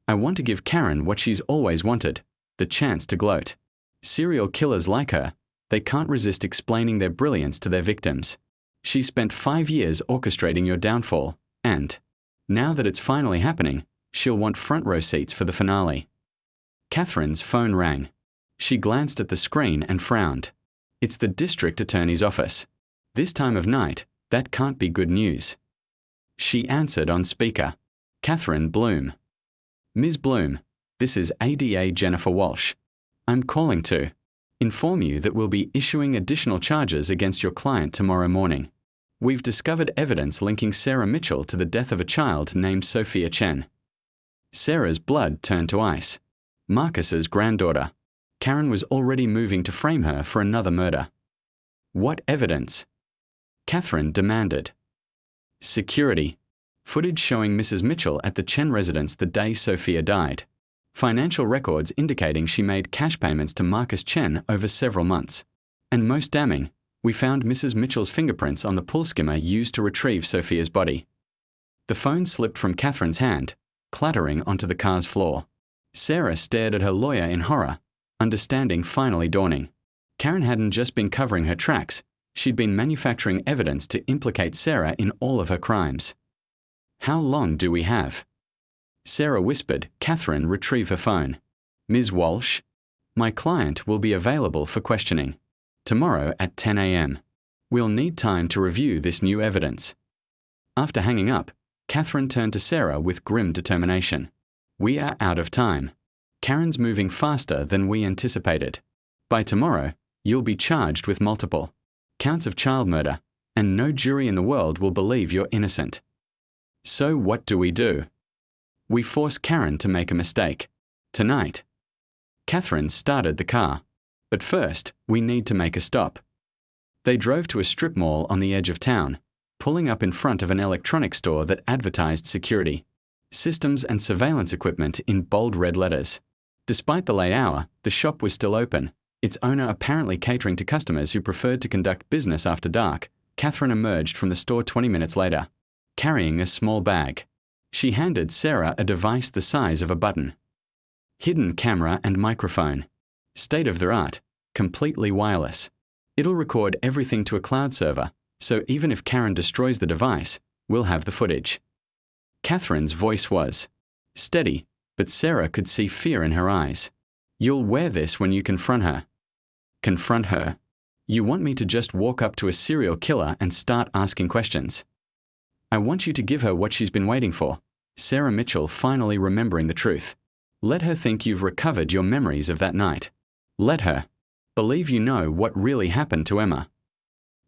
I want to give Karen what she's always wanted, the chance to gloat. Serial killers like her, they can't resist explaining their brilliance to their victims. She spent 5 years orchestrating your downfall, and, now that it's finally happening, she'll want front row seats for the finale. Catherine's phone rang. She glanced at the screen and frowned. It's the district attorney's office. This time of night, that can't be good news. She answered on speaker. Catherine Bloom. Ms. Bloom, this is ADA Jennifer Walsh. I'm calling to inform you that we'll be issuing additional charges against your client tomorrow morning. We've discovered evidence linking Sarah Mitchell to the death of a child named Sophia Chen. Sarah's blood turned to ice. Marcus's granddaughter. Karen was already moving to frame her for another murder. What evidence? Catherine demanded. Security. Footage showing Mrs. Mitchell at the Chen residence the day Sophia died. Financial records indicating she made cash payments to Marcus Chen over several months. And most damning, we found Mrs. Mitchell's fingerprints on the pool skimmer used to retrieve Sophia's body. The phone slipped from Catherine's hand, clattering onto the car's floor. Sarah stared at her lawyer in horror, understanding finally dawning. Karen hadn't just been covering her tracks, she'd been manufacturing evidence to implicate Sarah in all of her crimes. How long do we have? Sarah whispered. Catherine retrieved her phone. Ms. Walsh, my client will be available for questioning. Tomorrow at 10 a.m. We'll need time to review this new evidence. After hanging up, Catherine turned to Sarah with grim determination. We are out of time. Karen's moving faster than we anticipated. By tomorrow, you'll be charged with multiple counts of child murder, and no jury in the world will believe you're innocent. So what do we do? We force Karen to make a mistake. Tonight. Catherine started the car. But first, we need to make a stop. They drove to a strip mall on the edge of town, pulling up in front of an electronics store that advertised security, systems and surveillance equipment in bold red letters. Despite the late hour, the shop was still open, its owner apparently catering to customers who preferred to conduct business after dark. Catherine emerged from the store 20 minutes later, carrying a small bag. She handed Sarah a device the size of a button. Hidden camera and microphone. State-of-the-art, completely wireless. It'll record everything to a cloud server, so even if Karen destroys the device, we'll have the footage. Catherine's voice was steady, but Sarah could see fear in her eyes. You'll wear this when you confront her. Confront her? You want me to just walk up to a serial killer and start asking questions? I want you to give her what she's been waiting for. Sarah Mitchell finally remembering the truth. Let her think you've recovered your memories of that night. Let her believe you know what really happened to Emma.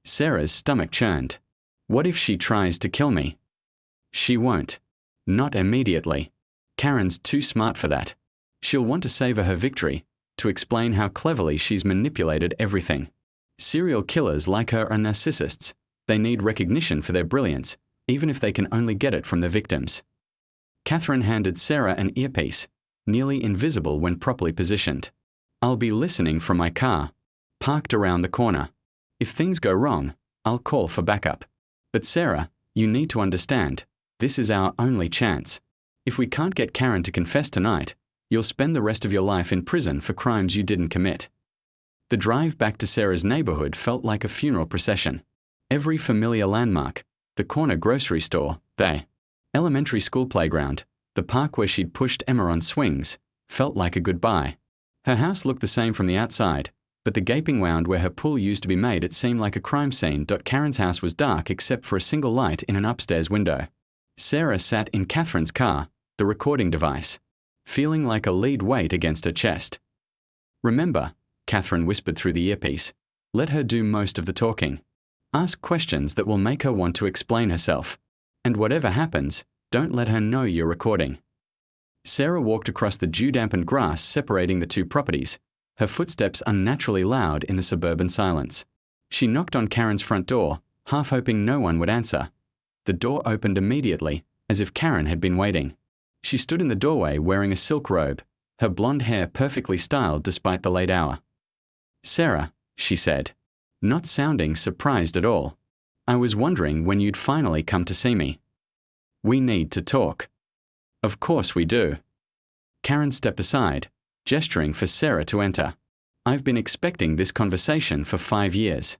Sarah's stomach churned. What if she tries to kill me? She won't. Not immediately. Karen's too smart for that. She'll want to savor her victory, to explain how cleverly she's manipulated everything. Serial killers like her are narcissists. They need recognition for their brilliance, even if they can only get it from their victims. Catherine handed Sarah an earpiece, nearly invisible when properly positioned. I'll be listening from my car, parked around the corner. If things go wrong, I'll call for backup. But Sarah, you need to understand, this is our only chance. If we can't get Karen to confess tonight, you'll spend the rest of your life in prison for crimes you didn't commit. The drive back to Sarah's neighborhood felt like a funeral procession. Every familiar landmark, the corner grocery store, the elementary school playground, the park where she'd pushed Emma on swings, felt like a goodbye. Her house looked the same from the outside, but the gaping wound where her pool used to be made it seemed like a crime scene. Karen's house was dark except for a single light in an upstairs window. Sarah sat in Catherine's car, the recording device, feeling like a lead weight against her chest. Remember, Catherine whispered through the earpiece, let her do most of the talking. Ask questions that will make her want to explain herself. And whatever happens, don't let her know you're recording. Sarah walked across the dew-dampened grass separating the two properties, her footsteps unnaturally loud in the suburban silence. She knocked on Karen's front door, half hoping no one would answer. The door opened immediately, as if Karen had been waiting. She stood in the doorway wearing a silk robe, her blonde hair perfectly styled despite the late hour. Sarah, she said, not sounding surprised at all. I was wondering when you'd finally come to see me. We need to talk. Of course we do. Karen stepped aside, gesturing for Sarah to enter. I've been expecting this conversation for 5 years.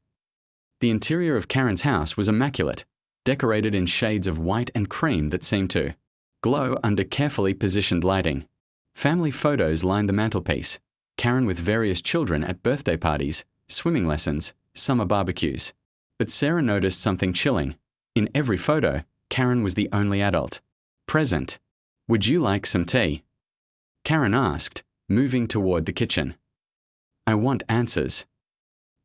The interior of Karen's house was immaculate, decorated in shades of white and cream that seemed to glow under carefully positioned lighting. Family photos lined the mantelpiece, Karen with various children at birthday parties, swimming lessons, summer barbecues. But Sarah noticed something chilling. In every photo, Karen was the only adult present. Would you like some tea? Karen asked, moving toward the kitchen. I want answers.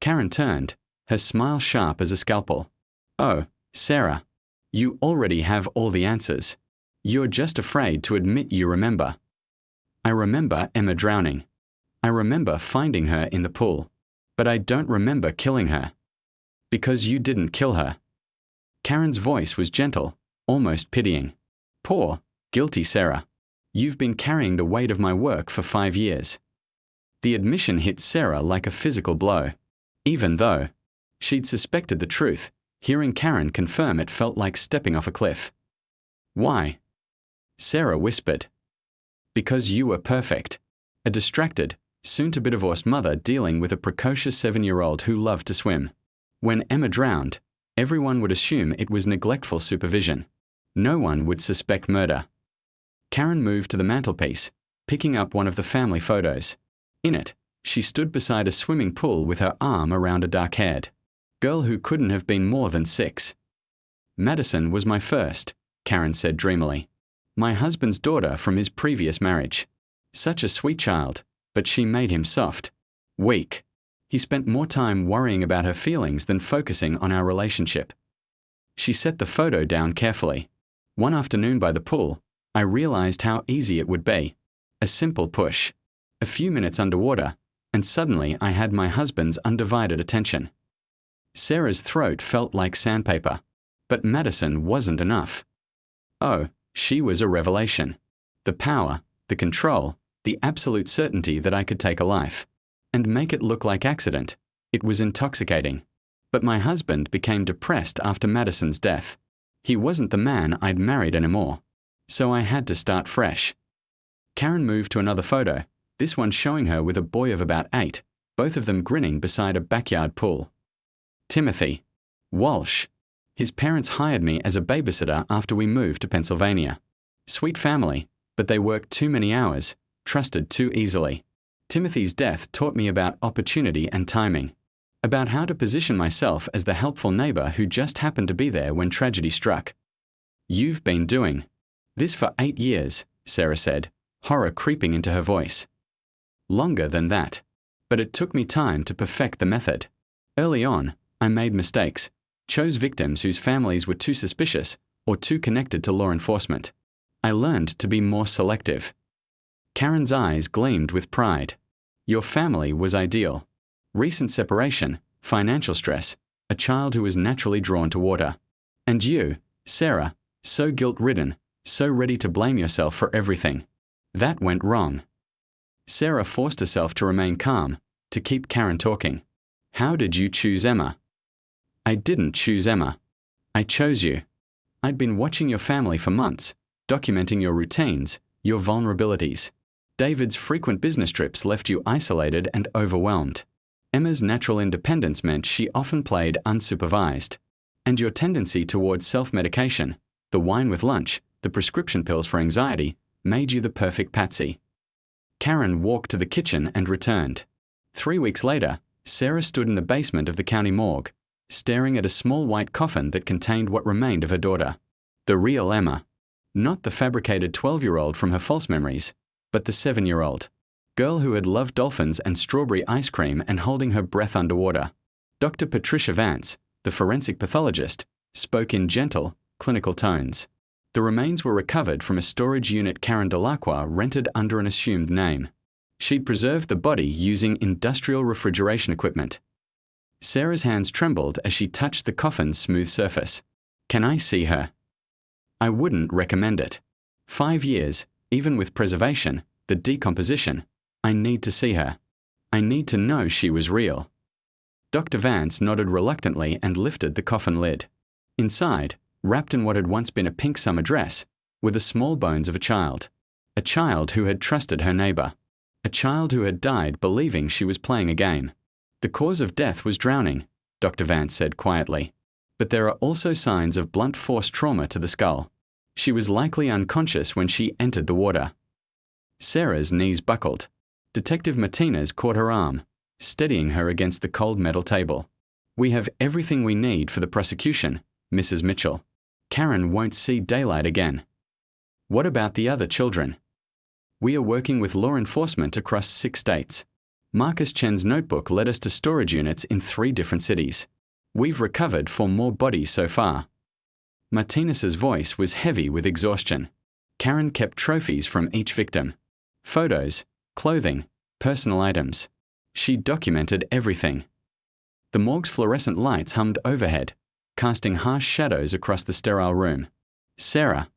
Karen turned, her smile sharp as a scalpel. Oh, Sarah, you already have all the answers. You're just afraid to admit you remember. I remember Emma drowning. I remember finding her in the pool. But I don't remember killing her. Because you didn't kill her. Karen's voice was gentle, almost pitying. Poor, guilty Sarah. You've been carrying the weight of my work for 5 years. The admission hit Sarah like a physical blow. Even though she'd suspected the truth, hearing Karen confirm it felt like stepping off a cliff. Why? Sarah whispered. Because you were perfect. A distracted, soon-to-be-divorced mother dealing with a precocious 7-year-old who loved to swim. When Emma drowned, everyone would assume it was neglectful supervision. No one would suspect murder. Karen moved to the mantelpiece, picking up one of the family photos. In it, she stood beside a swimming pool with her arm around a dark-haired girl who couldn't have been more than 6. Madison was my first, Karen said dreamily. My husband's daughter from his previous marriage. Such a sweet child, but she made him soft. Weak. He spent more time worrying about her feelings than focusing on our relationship. She set the photo down carefully. One afternoon by the pool, I realized how easy it would be. A simple push. A few minutes underwater, and suddenly I had my husband's undivided attention. Sarah's throat felt like sandpaper, but Madison wasn't enough. Oh, she was a revelation. The power, the control, the absolute certainty that I could take a life and make it look like accident. It was intoxicating. But my husband became depressed after Madison's death. He wasn't the man I'd married anymore. So I had to start fresh. Karen moved to another photo, this one showing her with a boy of about 8, both of them grinning beside a backyard pool. Timothy. Walsh. His parents hired me as a babysitter after we moved to Pennsylvania. Sweet family, but they worked too many hours, trusted too easily. Timothy's death taught me about opportunity and timing, about how to position myself as the helpful neighbor who just happened to be there when tragedy struck. You've been doing this for 8 years, Sarah said, horror creeping into her voice. Longer than that. But it took me time to perfect the method. Early on, I made mistakes, chose victims whose families were too suspicious or too connected to law enforcement. I learned to be more selective. Karen's eyes gleamed with pride. Your family was ideal. Recent separation, financial stress, a child who was naturally drawn to water. And you, Sarah, so guilt-ridden, so ready to blame yourself for everything. That went wrong. Sarah forced herself to remain calm, to keep Karen talking. How did you choose Emma? I didn't choose Emma. I chose you. I'd been watching your family for months, documenting your routines, your vulnerabilities. David's frequent business trips left you isolated and overwhelmed. Emma's natural independence meant she often played unsupervised. And your tendency towards self-medication, the wine with lunch, the prescription pills for anxiety, made you the perfect patsy. Karen walked to the kitchen and returned. 3 weeks later, Sarah stood in the basement of the county morgue, staring at a small white coffin that contained what remained of her daughter. The real Emma. Not the fabricated 12-year-old from her false memories, but the 7-year-old. Girl who had loved dolphins and strawberry ice cream and holding her breath underwater. Dr. Patricia Vance, the forensic pathologist, spoke in gentle, clinical tones. The remains were recovered from a storage unit Karen Delacroix rented under an assumed name. She'd preserved the body using industrial refrigeration equipment. Sarah's hands trembled as she touched the coffin's smooth surface. Can I see her? I wouldn't recommend it. 5 years, even with preservation, the decomposition. I need to see her. I need to know she was real. Dr. Vance nodded reluctantly and lifted the coffin lid. Inside, wrapped in what had once been a pink summer dress, were the small bones of a child who had trusted her neighbor, a child who had died believing she was playing a game. The cause of death was drowning, Dr. Vance said quietly, but there are also signs of blunt force trauma to the skull. She was likely unconscious when she entered the water. Sarah's knees buckled. Detective Martinez caught her arm, steadying her against the cold metal table. We have everything we need for the prosecution, Mrs. Mitchell. Karen won't see daylight again. What about the other children? We are working with law enforcement across 6 states. Marcus Chen's notebook led us to storage units in 3 different cities. We've recovered 4 more bodies so far. Martinez's voice was heavy with exhaustion. Karen kept trophies from each victim. Photos, clothing, personal items. She documented everything. The morgue's fluorescent lights hummed overhead, casting harsh shadows across the sterile room. Sarah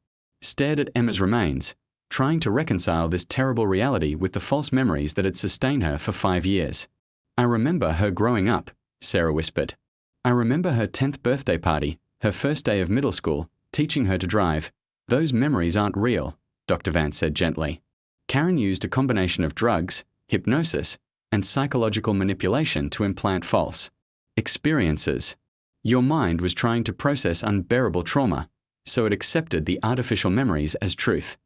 stared at Emma's remains, trying to reconcile this terrible reality with the false memories that had sustained her for 5 years. I remember her growing up, Sarah whispered. I remember her 10th birthday party, her first day of middle school, teaching her to drive. Those memories aren't real, Dr. Vance said gently. Karen used a combination of drugs, hypnosis, and psychological manipulation to implant false experiences. Your mind was trying to process unbearable trauma, so it accepted the artificial memories as truth.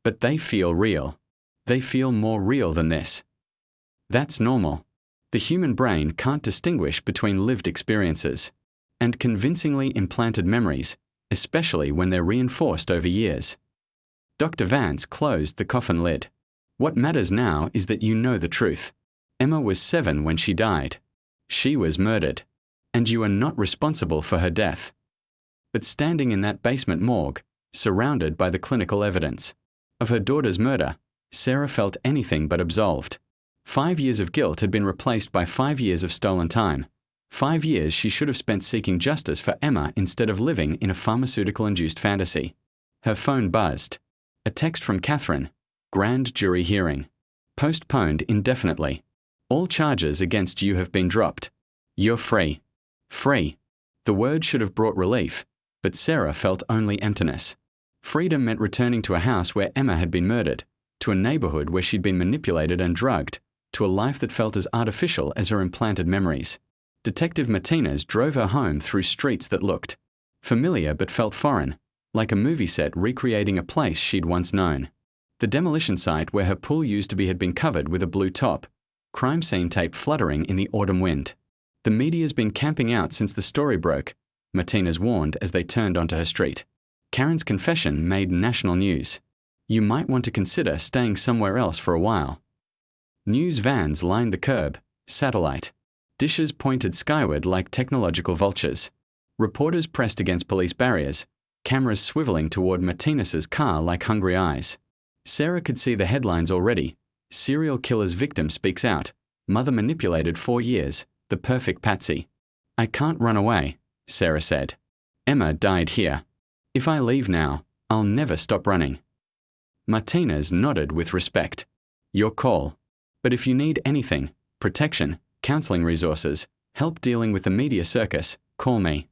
But they feel real. They feel more real than this. That's normal. The human brain can't distinguish between lived experiences and convincingly implanted memories, especially when they're reinforced over years. Dr. Vance closed the coffin lid. What matters now is that you know the truth. Emma was 7 when she died. She was murdered, and you are not responsible for her death. But standing in that basement morgue, surrounded by the clinical evidence of her daughter's murder, Sarah felt anything but absolved. 5 years of guilt had been replaced by 5 years of stolen time. 5 years she should have spent seeking justice for Emma instead of living in a pharmaceutical-induced fantasy. Her phone buzzed. A text from Catherine. Grand jury hearing. Postponed indefinitely. All charges against you have been dropped. You're free. Free. The word should have brought relief, but Sarah felt only emptiness. Freedom meant returning to a house where Emma had been murdered, to a neighborhood where she'd been manipulated and drugged, to a life that felt as artificial as her implanted memories. Detective Martinez drove her home through streets that looked familiar but felt foreign, like a movie set recreating a place she'd once known. The demolition site where her pool used to be had been covered with a blue top, crime scene tape fluttering in the autumn wind. The media's been camping out since the story broke, Martinez warned as they turned onto her street. Karen's confession made national news. You might want to consider staying somewhere else for a while. News vans lined the curb, satellite. Dishes pointed skyward like technological vultures. Reporters pressed against police barriers, cameras swiveling toward Martinez's car like hungry eyes. Sarah could see the headlines already. Serial killer's victim speaks out. Mother manipulated 4 years. The perfect patsy. I can't run away, Sarah said. Emma died here. If I leave now, I'll never stop running. Martinez nodded with respect. Your call. But if you need anything, protection, counseling resources, help dealing with the media circus, call me.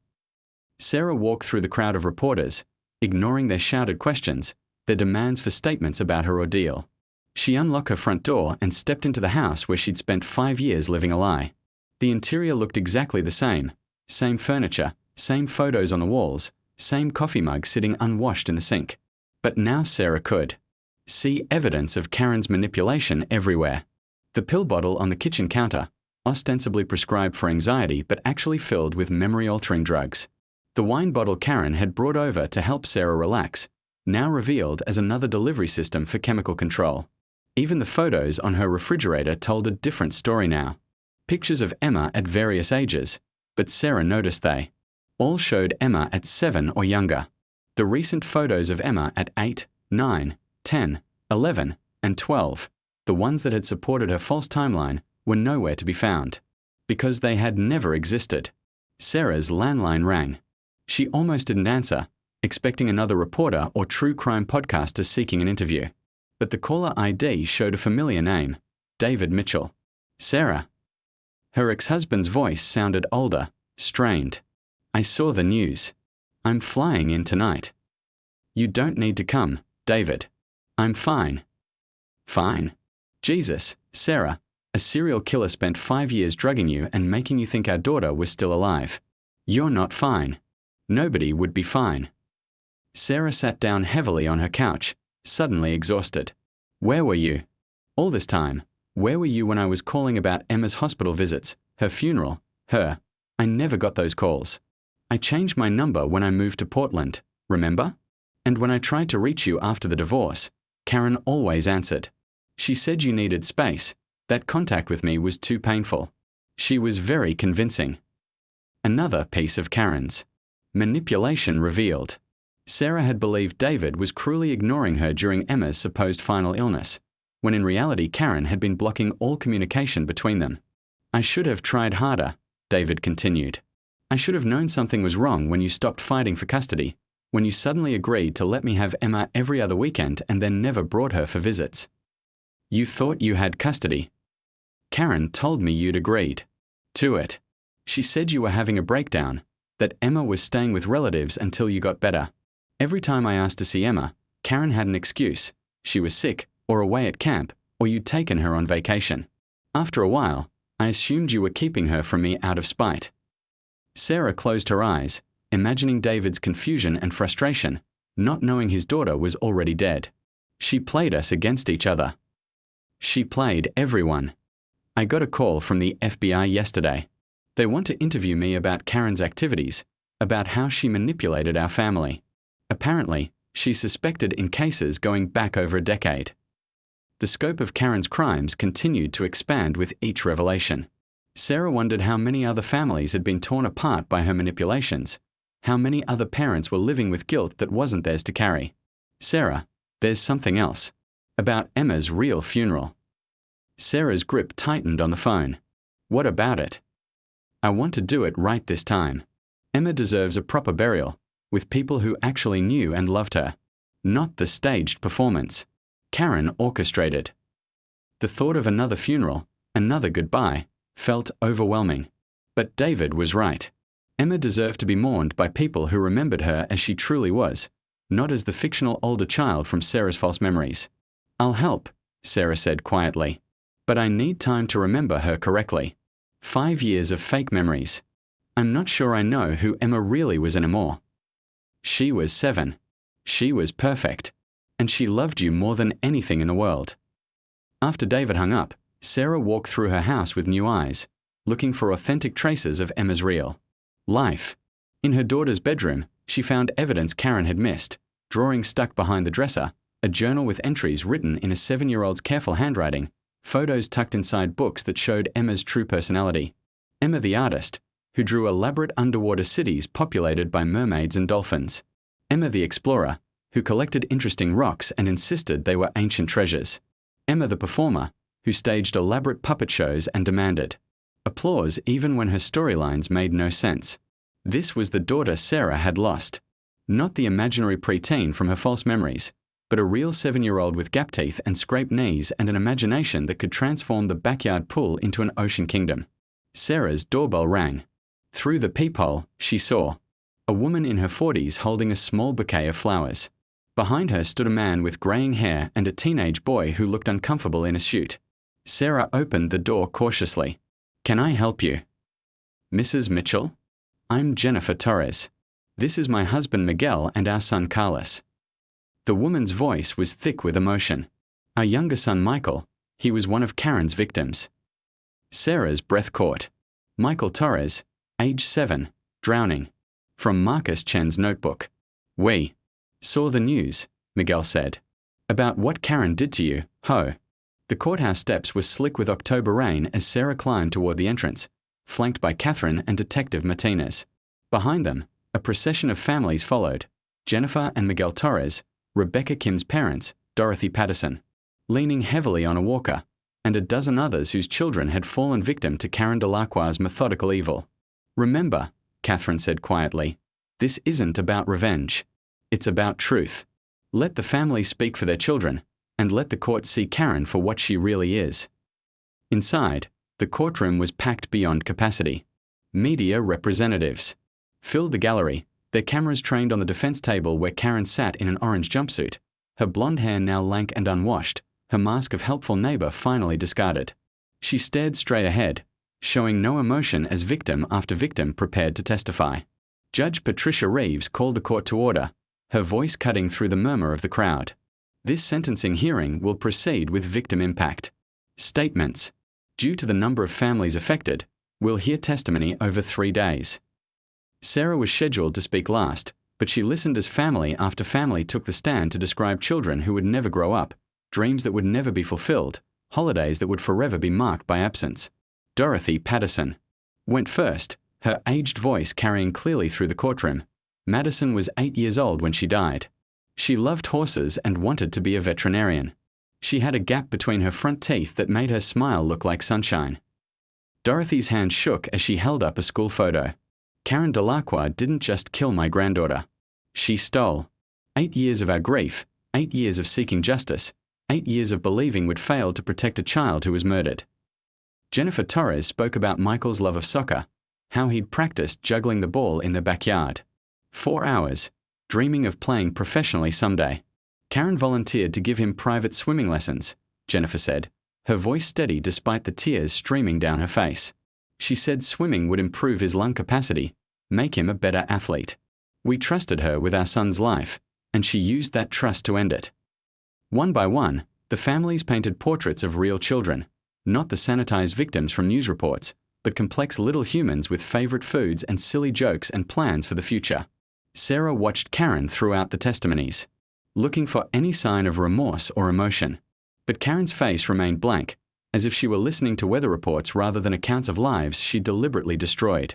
Sarah walked through the crowd of reporters, ignoring their shouted questions, their demands for statements about her ordeal. She unlocked her front door and stepped into the house where she'd spent 5 years living a lie. The interior looked exactly the same furniture, same photos on the walls, same coffee mug sitting unwashed in the sink. But now Sarah could see evidence of Karen's manipulation everywhere. The pill bottle on the kitchen counter, ostensibly prescribed for anxiety but actually filled with memory-altering drugs. The wine bottle Karen had brought over to help Sarah relax, now revealed as another delivery system for chemical control. Even the photos on her refrigerator told a different story now. Pictures of Emma at various ages, but Sarah noticed they all showed Emma at 7 or younger. The recent photos of Emma at 8, 9, 10, 11, and 12, the ones that had supported her false timeline, were nowhere to be found. Because they had never existed. Sarah's landline rang. She almost didn't answer, expecting another reporter or true crime podcaster seeking an interview. But the caller ID showed a familiar name, David Mitchell. Sarah. Her ex-husband's voice sounded older, strained. I saw the news. I'm flying in tonight. You don't need to come, David. I'm fine. Fine. Jesus, Sarah, a serial killer spent 5 years drugging you and making you think our daughter was still alive. You're not fine. Nobody would be fine. Sarah sat down heavily on her couch, suddenly exhausted. Where were you? All this time, where were you when I was calling about Emma's hospital visits, her funeral, her? I never got those calls. I changed my number when I moved to Portland, remember? And when I tried to reach you after the divorce, Karen always answered. She said you needed space. That contact with me was too painful. She was very convincing. Another piece of Karen's manipulation revealed. Sarah had believed David was cruelly ignoring her during Emma's supposed final illness, when in reality Karen had been blocking all communication between them. I should have tried harder, David continued. I should have known something was wrong when you stopped fighting for custody, when you suddenly agreed to let me have Emma every other weekend and then never brought her for visits. You thought you had custody. Karen told me you'd agreed to it. She said you were having a breakdown, that Emma was staying with relatives until you got better. Every time I asked to see Emma, Karen had an excuse. She was sick, or away at camp, or you'd taken her on vacation. After a while, I assumed you were keeping her from me out of spite. Sarah closed her eyes, imagining David's confusion and frustration, not knowing his daughter was already dead. She played us against each other. She played everyone. I got a call from the FBI yesterday. They want to interview me about Karen's activities, about how she manipulated our family. Apparently, she's suspected in cases going back over a decade. The scope of Karen's crimes continued to expand with each revelation. Sarah wondered how many other families had been torn apart by her manipulations, how many other parents were living with guilt that wasn't theirs to carry. Sarah, there's something else. About Emma's real funeral. Sarah's grip tightened on the phone. What about it? I want to do it right this time. Emma deserves a proper burial, with people who actually knew and loved her, not the staged performance Karen orchestrated. The thought of another funeral, another goodbye, felt overwhelming. But David was right. Emma deserved to be mourned by people who remembered her as she truly was, not as the fictional older child from Sarah's false memories. I'll help, Sarah said quietly. But I need time to remember her correctly. 5 years of fake memories. I'm not sure I know who Emma really was anymore. She was 7. She was perfect. And she loved you more than anything in the world. After David hung up, Sarah walked through her house with new eyes, looking for authentic traces of Emma's real life. In her daughter's bedroom, she found evidence Karen had missed, drawings stuck behind the dresser, a journal with entries written in a 7-year-old's careful handwriting, photos tucked inside books that showed Emma's true personality. Emma the artist, who drew elaborate underwater cities populated by mermaids and dolphins. Emma the explorer, who collected interesting rocks and insisted they were ancient treasures. Emma the performer, who staged elaborate puppet shows and demanded applause even when her storylines made no sense. This was the daughter Sarah had lost. Not the imaginary preteen from her false memories, but a real 7-year-old with gap teeth and scraped knees and an imagination that could transform the backyard pool into an ocean kingdom. Sarah's doorbell rang. Through the peephole, she saw a woman in her 40s holding a small bouquet of flowers. Behind her stood a man with graying hair and a teenage boy who looked uncomfortable in a suit. Sarah opened the door cautiously. Can I help you? Mrs. Mitchell? I'm Jennifer Torres. This is my husband Miguel and our son Carlos. The woman's voice was thick with emotion. Our younger son Michael, he was one of Karen's victims. Sarah's breath caught. Michael Torres, age 7, drowning. From Marcus Chen's notebook. We saw the news, Miguel said. About what Karen did to you, ho. The courthouse steps were slick with October rain as Sarah climbed toward the entrance, flanked by Catherine and Detective Martinez. Behind them, a procession of families followed. Jennifer and Miguel Torres, Rebecca Kim's parents, Dorothy Patterson, leaning heavily on a walker, and a dozen others whose children had fallen victim to Karen Delacroix's methodical evil. Remember, Catherine said quietly, this isn't about revenge. It's about truth. Let the families speak for their children, and let the court see Karen for what she really is. Inside, the courtroom was packed beyond capacity. Media representatives filled the gallery, their cameras trained on the defense table where Karen sat in an orange jumpsuit, her blonde hair now lank and unwashed, her mask of helpful neighbor finally discarded. She stared straight ahead, showing no emotion as victim after victim prepared to testify. Judge Patricia Reeves called the court to order, her voice cutting through the murmur of the crowd. This sentencing hearing will proceed with victim impact statements. Due to the number of families affected, we'll hear testimony over 3 days. Sarah was scheduled to speak last, but she listened as family after family took the stand to describe children who would never grow up, dreams that would never be fulfilled, holidays that would forever be marked by absence. Dorothy Patterson went first, her aged voice carrying clearly through the courtroom. Madison was 8 years old when she died. She loved horses and wanted to be a veterinarian. She had a gap between her front teeth that made her smile look like sunshine. Dorothy's hand shook as she held up a school photo. Karen Delacroix didn't just kill my granddaughter. She stole 8 years of our grief, 8 years of seeking justice, 8 years of believing we'd failed to protect a child who was murdered. Jennifer Torres spoke about Michael's love of soccer, how he'd practiced juggling the ball in their backyard. 4 hours, dreaming of playing professionally someday. Karen volunteered to give him private swimming lessons, Jennifer said, her voice steady despite the tears streaming down her face. She said swimming would improve his lung capacity, make him a better athlete. We trusted her with our son's life, and she used that trust to end it. One by one, the families painted portraits of real children, not the sanitized victims from news reports, but complex little humans with favorite foods and silly jokes and plans for the future. Sarah watched Karen throughout the testimonies, looking for any sign of remorse or emotion. But Karen's face remained blank, as if she were listening to weather reports rather than accounts of lives she deliberately destroyed.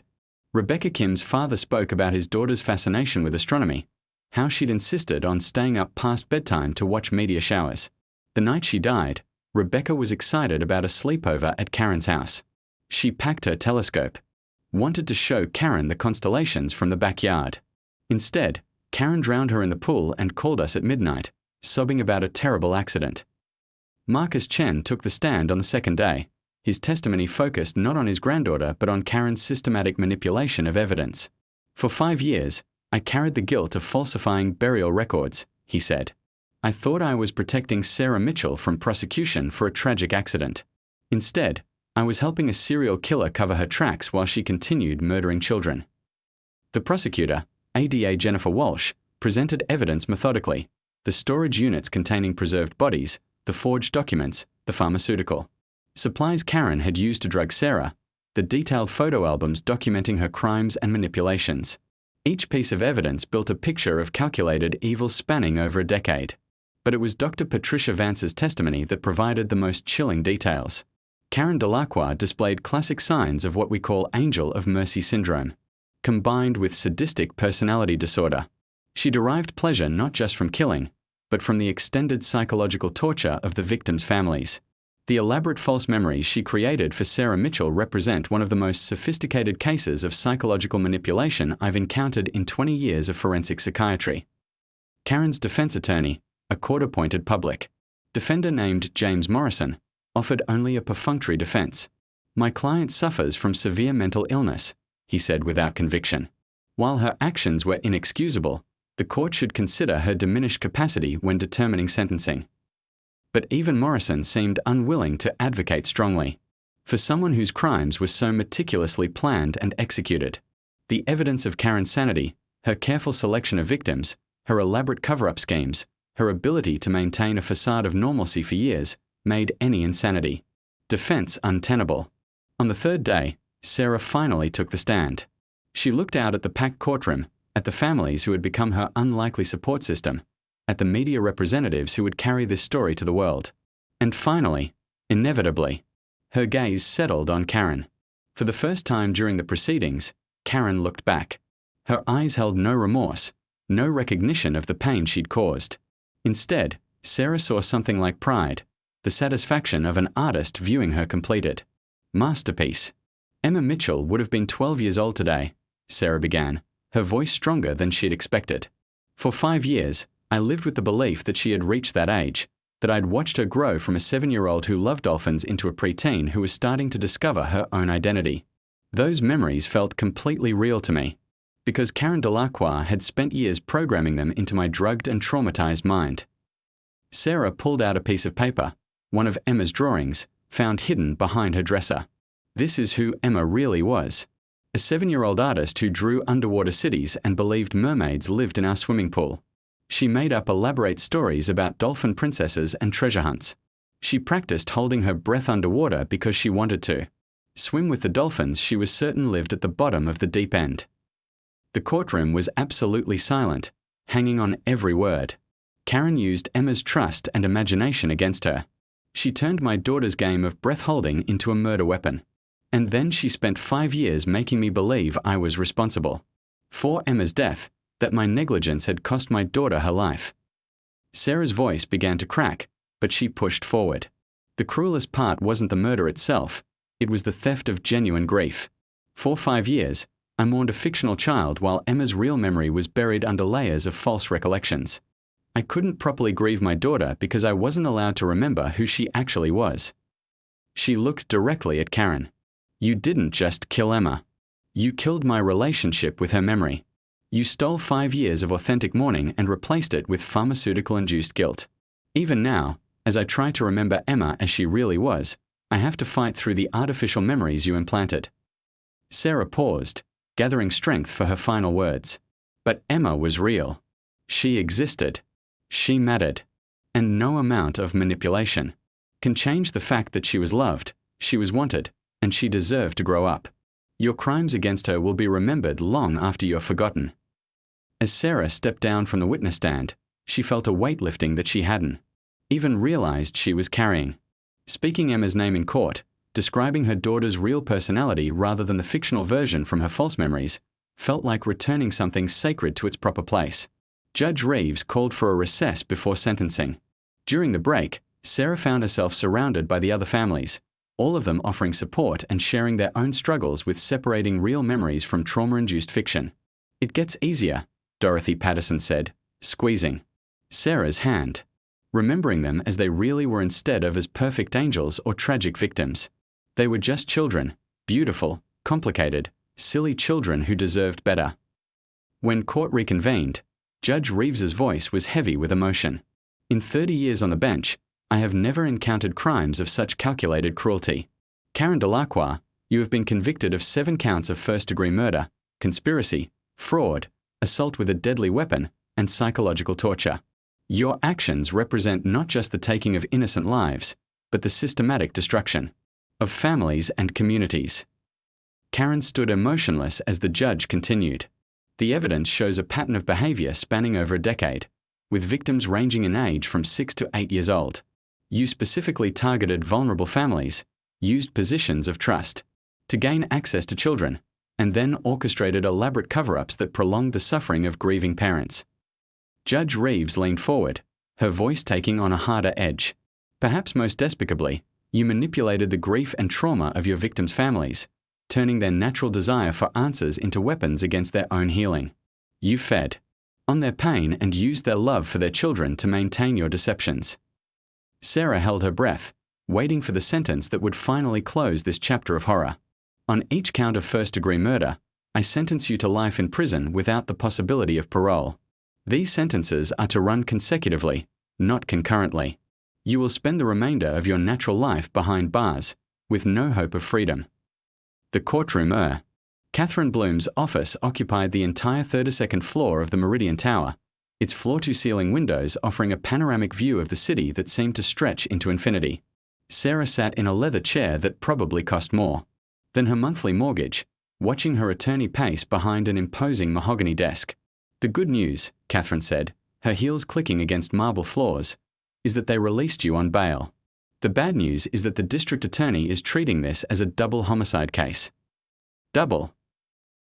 Rebecca Kim's father spoke about his daughter's fascination with astronomy, how she'd insisted on staying up past bedtime to watch meteor showers. The night she died, Rebecca was excited about a sleepover at Karen's house. She packed her telescope, wanted to show Karen the constellations from the backyard. Instead, Karen drowned her in the pool and called us at midnight, sobbing about a terrible accident. Marcus Chen took the stand on the second day. His testimony focused not on his granddaughter but on Karen's systematic manipulation of evidence. For 5 years, I carried the guilt of falsifying burial records, he said. I thought I was protecting Sarah Mitchell from prosecution for a tragic accident. Instead, I was helping a serial killer cover her tracks while she continued murdering children. The prosecutor, ADA Jennifer Walsh, presented evidence methodically: the storage units containing preserved bodies, the forged documents, the pharmaceutical supplies Karen had used to drug Sarah, the detailed photo albums documenting her crimes and manipulations. Each piece of evidence built a picture of calculated evil spanning over a decade. But it was Dr. Patricia Vance's testimony that provided the most chilling details. Karen Delacroix displayed classic signs of what we call angel of mercy syndrome, combined with sadistic personality disorder. She derived pleasure not just from killing, but from the extended psychological torture of the victims' families. The elaborate false memories she created for Sarah Mitchell represent one of the most sophisticated cases of psychological manipulation I've encountered in 20 years of forensic psychiatry. Karen's defense attorney, a court-appointed public defender named James Morrison, offered only a perfunctory defense. My client suffers from severe mental illness, he said without conviction. While her actions were inexcusable, the court should consider her diminished capacity when determining sentencing. But even Morrison seemed unwilling to advocate strongly. For someone whose crimes were so meticulously planned and executed, the evidence of Karen's sanity, her careful selection of victims, her elaborate cover-up schemes, her ability to maintain a facade of normalcy for years, made any insanity defense untenable. On the third day, Sarah finally took the stand. She looked out at the packed courtroom, at the families who had become her unlikely support system, at the media representatives who would carry this story to the world. And finally, inevitably, her gaze settled on Karen. For the first time during the proceedings, Karen looked back. Her eyes held no remorse, no recognition of the pain she'd caused. Instead, Sarah saw something like pride, the satisfaction of an artist viewing her completed masterpiece. Emma Mitchell would have been 12 years old today, Sarah began, her voice stronger than she'd expected. For 5 years, I lived with the belief that she had reached that age, that I'd watched her grow from a 7-year-old who loved dolphins into a preteen who was starting to discover her own identity. Those memories felt completely real to me, because Karen Delacroix had spent years programming them into my drugged and traumatized mind. Sarah pulled out a piece of paper, one of Emma's drawings, found hidden behind her dresser. This is who Emma really was. A 7-year-old artist who drew underwater cities and believed mermaids lived in our swimming pool. She made up elaborate stories about dolphin princesses and treasure hunts. She practiced holding her breath underwater because she wanted to swim with the dolphins she was certain lived at the bottom of the deep end. The courtroom was absolutely silent, hanging on every word. Karen used Emma's trust and imagination against her. She turned my daughter's game of breath-holding into a murder weapon. And then she spent 5 years making me believe I was responsible for Emma's death, that my negligence had cost my daughter her life. Sarah's voice began to crack, but she pushed forward. The cruelest part wasn't the murder itself, it was the theft of genuine grief. For 5 years, I mourned a fictional child while Emma's real memory was buried under layers of false recollections. I couldn't properly grieve my daughter because I wasn't allowed to remember who she actually was. She looked directly at Karen. You didn't just kill Emma. You killed my relationship with her memory. You stole 5 years of authentic mourning and replaced it with pharmaceutical-induced guilt. Even now, as I try to remember Emma as she really was, I have to fight through the artificial memories you implanted. Sarah paused, gathering strength for her final words. But Emma was real. She existed. She mattered. And no amount of manipulation can change the fact that she was loved, she was wanted, and she deserved to grow up. Your crimes against her will be remembered long after you're forgotten. As Sarah stepped down from the witness stand, she felt a weight lifting that she hadn't even realized she was carrying. Speaking Emma's name in court, describing her daughter's real personality rather than the fictional version from her false memories, felt like returning something sacred to its proper place. Judge Reeves called for a recess before sentencing. During the break, Sarah found herself surrounded by the other families, all of them offering support and sharing their own struggles with separating real memories from trauma-induced fiction. "It gets easier," Dorothy Patterson said, squeezing Sarah's hand, remembering them as they really were instead of as perfect angels or tragic victims. They were just children, beautiful, complicated, silly children who deserved better. When court reconvened, Judge Reeves's voice was heavy with emotion. "In 30 years on the bench, I have never encountered crimes of such calculated cruelty. Karen Delacroix, you have been convicted of 7 counts of first-degree murder, conspiracy, fraud, assault with a deadly weapon, and psychological torture. Your actions represent not just the taking of innocent lives, but the systematic destruction of families and communities." Karen stood emotionless as the judge continued. "The evidence shows a pattern of behavior spanning over a decade, with victims ranging in age from 6 to 8 years old. You specifically targeted vulnerable families, used positions of trust to gain access to children, and then orchestrated elaborate cover-ups that prolonged the suffering of grieving parents." Judge Reeves leaned forward, her voice taking on a harder edge. "Perhaps most despicably, you manipulated the grief and trauma of your victims' families, turning their natural desire for answers into weapons against their own healing. You fed on their pain and used their love for their children to maintain your deceptions." Sarah held her breath, waiting for the sentence that would finally close this chapter of horror. "On each count of first-degree murder, I sentence you to life in prison without the possibility of parole. These sentences are to run consecutively, not concurrently. You will spend the remainder of your natural life behind bars, with no hope of freedom." The courtroom. Catherine Bloom's office occupied the entire 32nd floor of the Meridian Tower, its floor-to-ceiling windows offering a panoramic view of the city that seemed to stretch into infinity. Sarah sat in a leather chair that probably cost more than her monthly mortgage, watching her attorney pace behind an imposing mahogany desk. "The good news," Catherine said, her heels clicking against marble floors, "is that they released you on bail. The bad news is that the district attorney is treating this as a double homicide case." "Double?"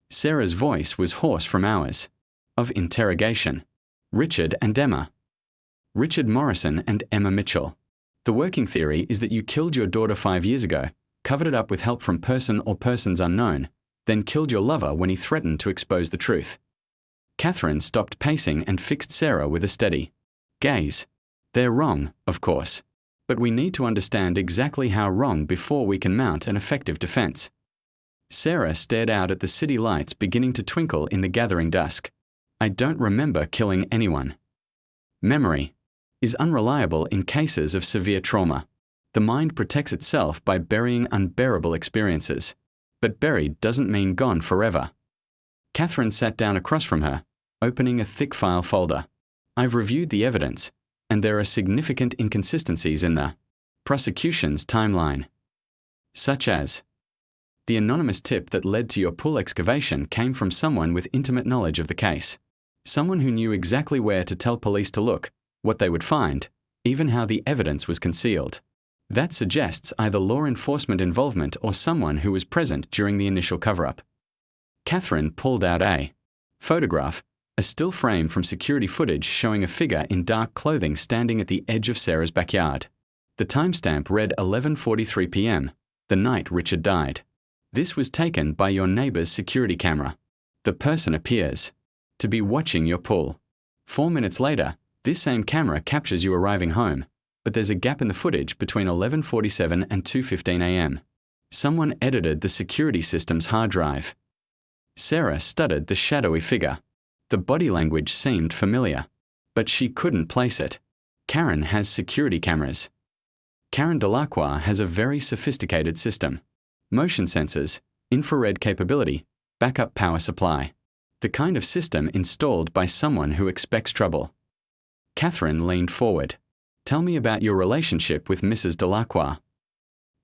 Sarah's voice was hoarse from hours of interrogation. "Richard and Emma. Richard Morrison and Emma Mitchell. The working theory is that you killed your daughter 5 years ago, covered it up with help from person or persons unknown, then killed your lover when he threatened to expose the truth." Catherine stopped pacing and fixed Sarah with a steady gaze. "They're wrong, of course, but we need to understand exactly how wrong before we can mount an effective defense." Sarah stared out at the city lights beginning to twinkle in the gathering dusk. "I don't remember killing anyone. Memory is unreliable in cases of severe trauma. The mind protects itself by burying unbearable experiences. But buried doesn't mean gone forever." Catherine sat down across from her, opening a thick file folder. "I've reviewed the evidence, and there are significant inconsistencies in the prosecution's timeline. Such as, the anonymous tip that led to your pool excavation came from someone with intimate knowledge of the case. Someone who knew exactly where to tell police to look, what they would find, even how the evidence was concealed. That suggests either law enforcement involvement or someone who was present during the initial cover-up." Catherine pulled out a photograph, a still frame from security footage showing a figure in dark clothing standing at the edge of Sarah's backyard. The timestamp read 11:43 p.m., the night Richard died. "This was taken by your neighbor's security camera. The person appears to be watching your pool. 4 minutes later, this same camera captures you arriving home, but there's a gap in the footage between 11:47 and 2:15 a.m. Someone edited the security system's hard drive." Sarah studied the shadowy figure. The body language seemed familiar, but she couldn't place it. "Karen has security cameras. Karen Delacroix has a very sophisticated system. Motion sensors, infrared capability, backup power supply. The kind of system installed by someone who expects trouble." Catherine leaned forward. "Tell me about your relationship with Mrs. Delacroix."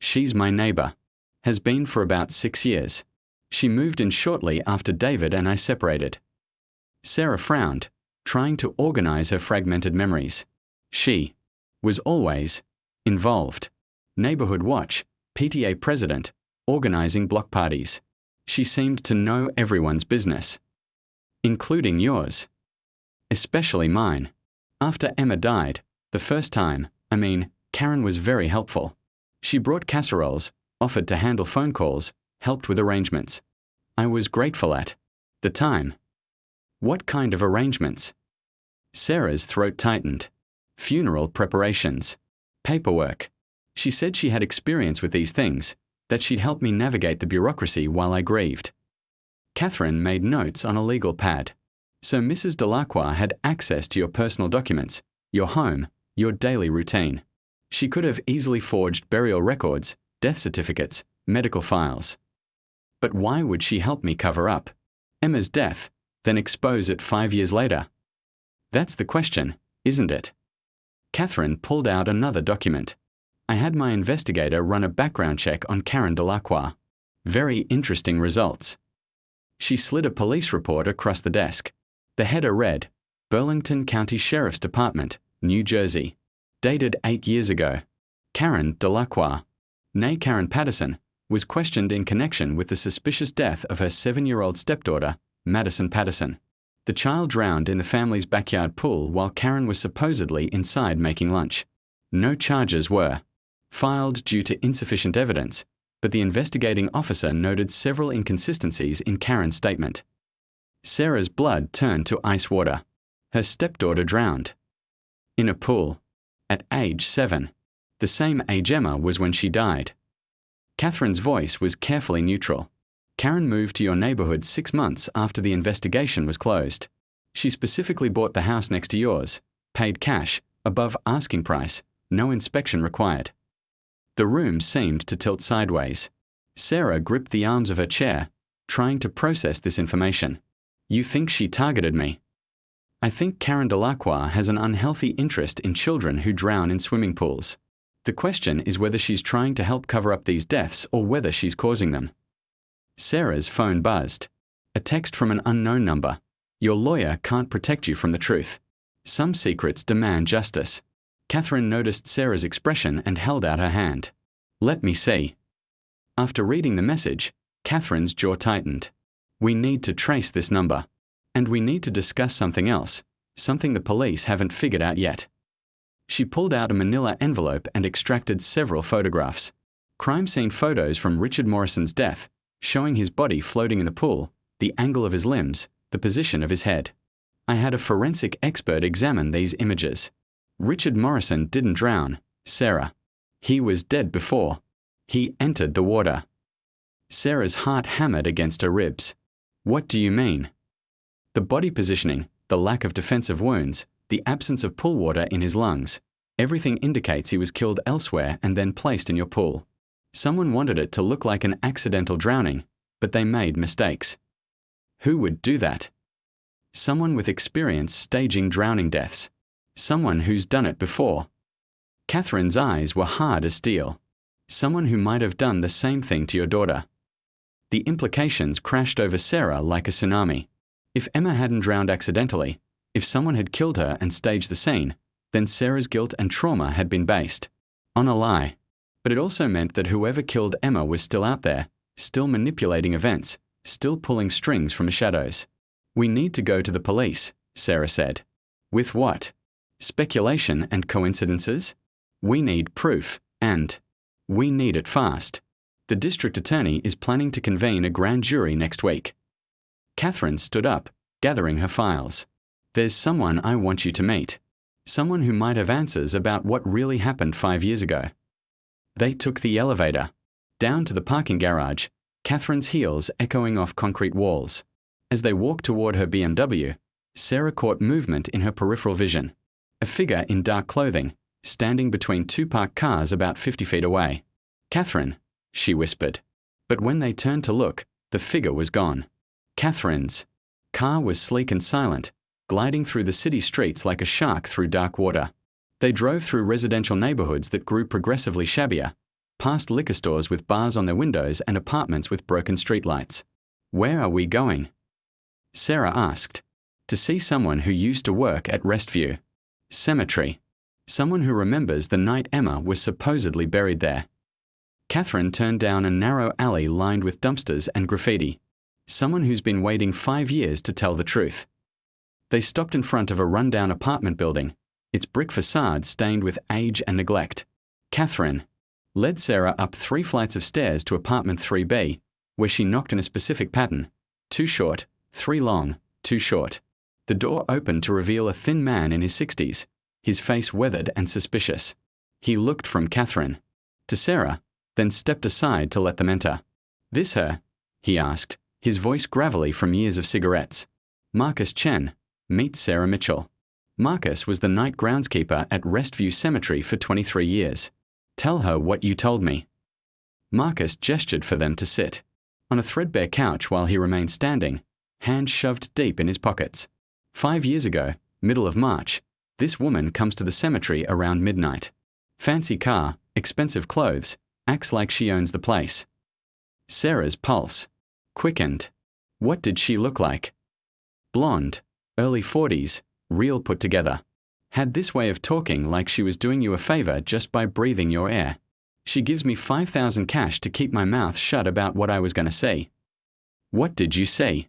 "She's my neighbor. Has been for about 6 years. She moved in shortly after David and I separated." Sarah frowned, trying to organize her fragmented memories. She was always involved. Neighborhood watch, PTA president, organizing block parties. She seemed to know everyone's business, including yours. Especially mine. After Emma died, the first time, Karen was very helpful. She brought casseroles, offered to handle phone calls, helped with arrangements. I was grateful at the time. What kind of arrangements? Sarah's throat tightened. Funeral preparations. Paperwork. She said she had experience with these things, that she'd help me navigate the bureaucracy while I grieved. Catherine made notes on a legal pad. So Mrs. Delacroix had access to your personal documents, your home, your daily routine. She could have easily forged burial records, death certificates, medical files. But why would she help me cover up Emma's death, then expose it 5 years later? That's the question, isn't it? Catherine pulled out another document. I had my investigator run a background check on Karen Delacroix. Very interesting results. She slid a police report across the desk. The header read, Burlington County Sheriff's Department, New Jersey. Dated 8 years ago. Karen Delacroix, née Karen Patterson, was questioned in connection with the suspicious death of her 7-year-old stepdaughter, Madison Patterson. The child drowned in the family's backyard pool while Karen was supposedly inside making lunch. No charges were filed due to insufficient evidence, but the investigating officer noted several inconsistencies in Karen's statement. Sarah's blood turned to ice water. Her stepdaughter drowned in a pool at age 7, the same age Emma was when she died. Catherine's voice was carefully neutral. Karen moved to your neighborhood 6 months after the investigation was closed. She specifically bought the house next to yours, paid cash, above asking price, no inspection required. The room seemed to tilt sideways. Sarah gripped the arms of her chair, trying to process this information. You think she targeted me? I think Karen Delacroix has an unhealthy interest in children who drown in swimming pools. The question is whether she's trying to help cover up these deaths or whether she's causing them. Sarah's phone buzzed. A text from an unknown number. Your lawyer can't protect you from the truth. Some secrets demand justice. Catherine noticed Sarah's expression and held out her hand. Let me see. After reading the message, Catherine's jaw tightened. We need to trace this number. And we need to discuss something else, something the police haven't figured out yet. She pulled out a manila envelope and extracted several photographs. Crime scene photos from Richard Morrison's death, showing his body floating in the pool, the angle of his limbs, the position of his head. I had a forensic expert examine these images. Richard Morrison didn't drown, Sarah. He was dead before. He entered the water. Sarah's heart hammered against her ribs. What do you mean? The body positioning, the lack of defensive wounds, the absence of pool water in his lungs, everything indicates he was killed elsewhere and then placed in your pool. Someone wanted it to look like an accidental drowning, but they made mistakes. Who would do that? Someone with experience staging drowning deaths. Someone who's done it before. Catherine's eyes were hard as steel. Someone who might have done the same thing to your daughter. The implications crashed over Sarah like a tsunami. If Emma hadn't drowned accidentally, if someone had killed her and staged the scene, then Sarah's guilt and trauma had been based on a lie. But it also meant that whoever killed Emma was still out there, still manipulating events, still pulling strings from the shadows. We need to go to the police, Sarah said. With what? Speculation and coincidences? We need proof, and we need it fast. The district attorney is planning to convene a grand jury next week. Catherine stood up, gathering her files. There's someone I want you to meet. Someone who might have answers about what really happened 5 years ago. They took the elevator. Down to the parking garage, Catherine's heels echoing off concrete walls. As they walked toward her BMW, Sarah caught movement in her peripheral vision. A figure in dark clothing, standing between 2 parked cars about 50 feet away. Catherine, she whispered. But when they turned to look, the figure was gone. Catherine's car was sleek and silent, gliding through the city streets like a shark through dark water. They drove through residential neighborhoods that grew progressively shabbier, past liquor stores with bars on their windows and apartments with broken streetlights. Where are we going? Sarah asked. To see someone who used to work at Restview Cemetery. Someone who remembers the night Emma was supposedly buried there. Catherine turned down a narrow alley lined with dumpsters and graffiti. Someone who's been waiting 5 years to tell the truth. They stopped in front of a rundown apartment building, its brick facade stained with age and neglect. Catherine led Sarah up 3 flights of stairs to apartment 3B, where she knocked in a specific pattern: 2 short, 3 long, 2 short. The door opened to reveal a thin man in his 60s, his face weathered and suspicious. He looked from Catherine to Sarah, then stepped aside to let them enter. "This her?" he asked, his voice gravelly from years of cigarettes. "Marcus Chen, meet Sarah Mitchell." Marcus was the night groundskeeper at Restview Cemetery for 23 years. "Tell her what you told me." Marcus gestured for them to sit on a threadbare couch while he remained standing, hands shoved deep in his pockets. 5 years ago, middle of March, this woman comes to the cemetery around midnight. Fancy car, expensive clothes, acts like she owns the place. Sarah's pulse quickened. What did she look like? Blonde, early 40s, real put together. Had this way of talking like she was doing you a favor just by breathing your air. "She gives me 5,000 cash to keep my mouth shut about what I was going to say." "What did you say?"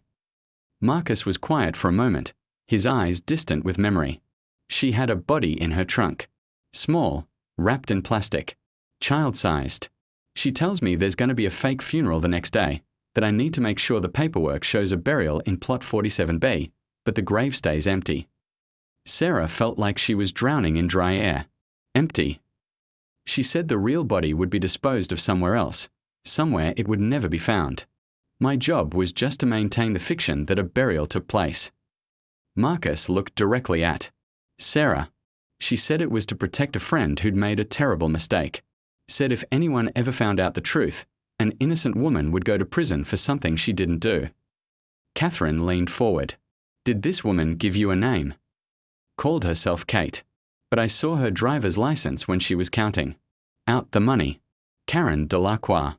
Marcus was quiet for a moment, his eyes distant with memory. "She had a body in her trunk. Small, wrapped in plastic. Child-sized. She tells me there's going to be a fake funeral the next day, that I need to make sure the paperwork shows a burial in plot 47B, but the grave stays empty." Sarah felt like she was drowning in dry air. Empty. She said the real body would be disposed of somewhere else, somewhere it would never be found. "My job was just to maintain the fiction that a burial took place." Marcus looked directly at Sarah. She said it was to protect a friend who'd made a terrible mistake. Said if anyone ever found out the truth, an innocent woman would go to prison for something she didn't do. Catherine leaned forward. "Did this woman give you a name?" "Called herself Kate. But I saw her driver's license when she was counting out the money. Karen Delacroix."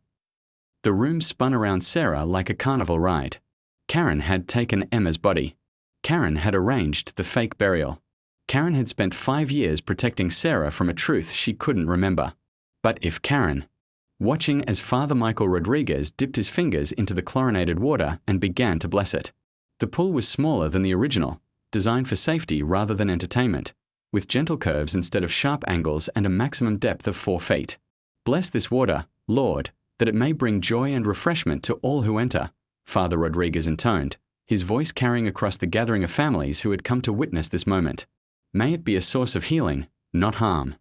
The room spun around Sarah like a carnival ride. Karen had taken Emma's body. Karen had arranged the fake burial. Karen had spent 5 years protecting Sarah from a truth she couldn't remember. But if Karen, watching as Father Michael Rodriguez dipped his fingers into the chlorinated water and began to bless it. The pool was smaller than the original, designed for safety rather than entertainment, with gentle curves instead of sharp angles and a maximum depth of 4 feet. "Bless this water, Lord, that it may bring joy and refreshment to all who enter," Father Rodriguez intoned, his voice carrying across the gathering of families who had come to witness this moment. "May it be a source of healing, not harm.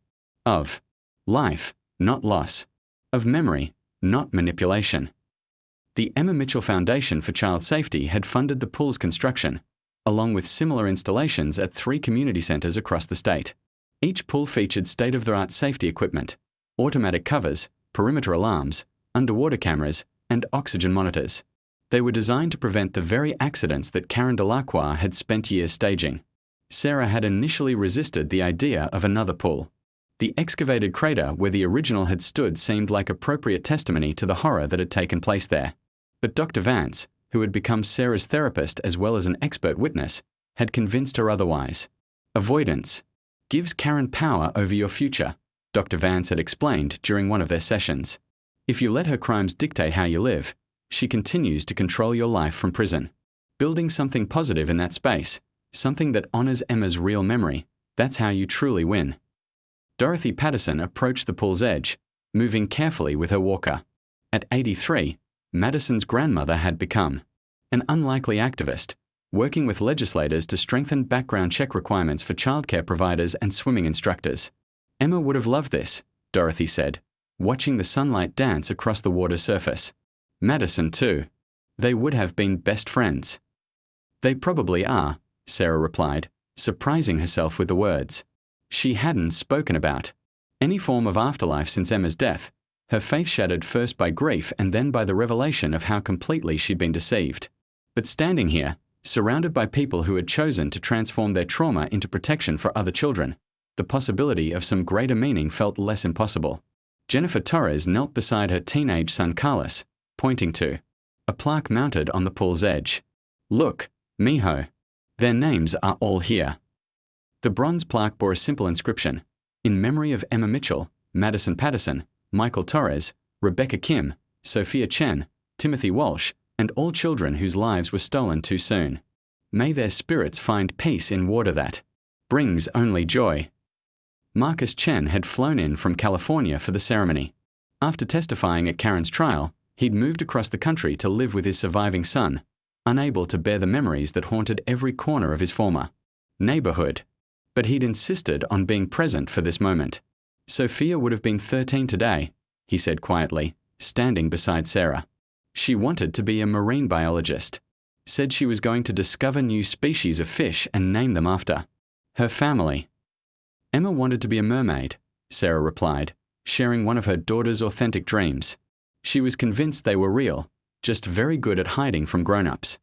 Of life, not loss. Of memory, not manipulation." The Emma Mitchell Foundation for Child Safety had funded the pool's construction, along with similar installations at 3 community centers across the state. Each pool featured state-of-the-art safety equipment, automatic covers, perimeter alarms, underwater cameras, and oxygen monitors. They were designed to prevent the very accidents that Karen Delacroix had spent years staging. Sarah had initially resisted the idea of another pool. The excavated crater where the original had stood seemed like appropriate testimony to the horror that had taken place there. But Dr. Vance, who had become Sarah's therapist as well as an expert witness, had convinced her otherwise. "Avoidance gives Karen power over your future," Dr. Vance had explained during one of their sessions. "If you let her crimes dictate how you live, she continues to control your life from prison. Building something positive in that space, something that honors Emma's real memory, that's how you truly win." Dorothy Patterson approached the pool's edge, moving carefully with her walker. At 83, Madison's grandmother had become an unlikely activist, working with legislators to strengthen background check requirements for childcare providers and swimming instructors. "Emma would have loved this," Dorothy said, watching the sunlight dance across the water surface. "Madison too. They would have been best friends." "They probably are," Sarah replied, surprising herself with the words. She hadn't spoken about any form of afterlife since Emma's death, her faith shattered first by grief and then by the revelation of how completely she'd been deceived. But standing here, surrounded by people who had chosen to transform their trauma into protection for other children, the possibility of some greater meaning felt less impossible. Jennifer Torres knelt beside her teenage son Carlos, pointing to a plaque mounted on the pool's edge. "Look, mijo. Their names are all here." The bronze plaque bore a simple inscription: "In memory of Emma Mitchell, Madison Patterson, Michael Torres, Rebecca Kim, Sophia Chen, Timothy Walsh, and all children whose lives were stolen too soon. May their spirits find peace in water that brings only joy." Marcus Chen had flown in from California for the ceremony. After testifying at Karen's trial, he'd moved across the country to live with his surviving son, unable to bear the memories that haunted every corner of his former neighborhood. But he'd insisted on being present for this moment. Sophia would have been 13 today, he said quietly, standing beside Sarah. She wanted to be a marine biologist. Said she was going to discover new species of fish and name them after her family. Emma wanted to be a mermaid, Sarah replied, sharing one of her daughter's authentic dreams. She was convinced they were real, just very good at hiding from grown-ups.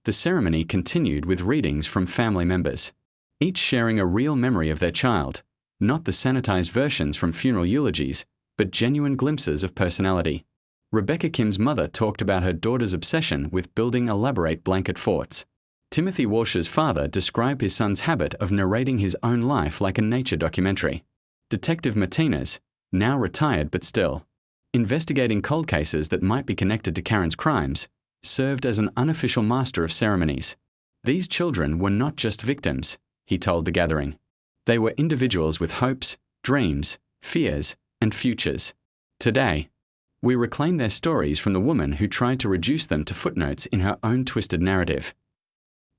The ceremony continued with readings from family members, each sharing a real memory of their child, not the sanitized versions from funeral eulogies, but genuine glimpses of personality. Rebecca Kim's mother talked about her daughter's obsession with building elaborate blanket forts. Timothy Walsh's father described his son's habit of narrating his own life like a nature documentary. Detective Martinez, now retired but still, investigating cold cases that might be connected to Karen's crimes, served as an unofficial master of ceremonies. These children were not just victims, he told the gathering. They were individuals with hopes, dreams, fears, and futures. Today, we reclaim their stories from the woman who tried to reduce them to footnotes in her own twisted narrative.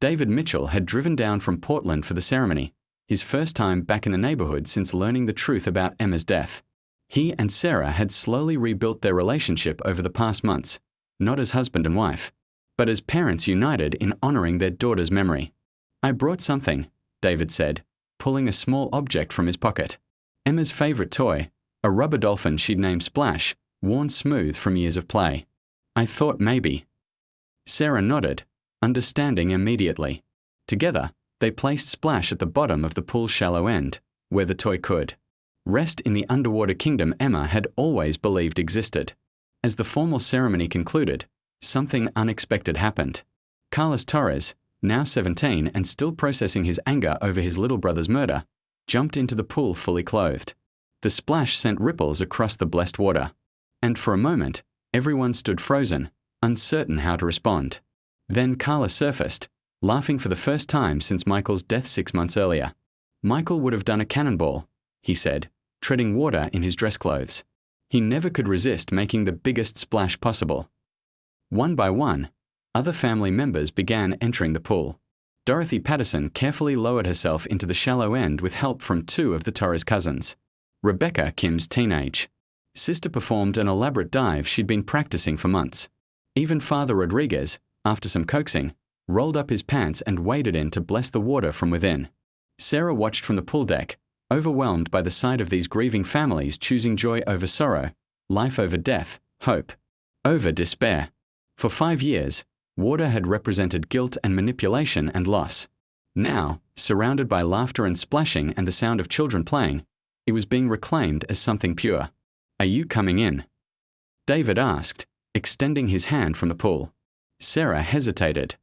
David Mitchell had driven down from Portland for the ceremony, his first time back in the neighborhood since learning the truth about Emma's death. He and Sarah had slowly rebuilt their relationship over the past months, not as husband and wife, but as parents united in honoring their daughter's memory. I brought something, David said, pulling a small object from his pocket. Emma's favorite toy, a rubber dolphin she'd named Splash, worn smooth from years of play. I thought maybe. Sarah nodded, understanding immediately. Together, they placed Splash at the bottom of the pool's shallow end, where the toy could rest in the underwater kingdom Emma had always believed existed. As the formal ceremony concluded, something unexpected happened. Carlos Torres, now 17 and still processing his anger over his little brother's murder, jumped into the pool fully clothed. The splash sent ripples across the blessed water, and for a moment, everyone stood frozen, uncertain how to respond. Then Carla surfaced, laughing for the first time since Michael's death 6 months earlier. Michael would have done a cannonball, he said, treading water in his dress clothes. He never could resist making the biggest splash possible. One by one, other family members began entering the pool. Dorothy Patterson carefully lowered herself into the shallow end with help from 2 of the Torres cousins. Rebecca, Kim's teenage sister, performed an elaborate dive she'd been practicing for months. Even Father Rodriguez, after some coaxing, rolled up his pants and waded in to bless the water from within. Sarah watched from the pool deck, overwhelmed by the sight of these grieving families choosing joy over sorrow, life over death, hope over despair. For 5 years, water had represented guilt and manipulation and loss. Now, surrounded by laughter and splashing and the sound of children playing, it was being reclaimed as something pure. "Are you coming in?" David asked, extending his hand from the pool. Sarah hesitated.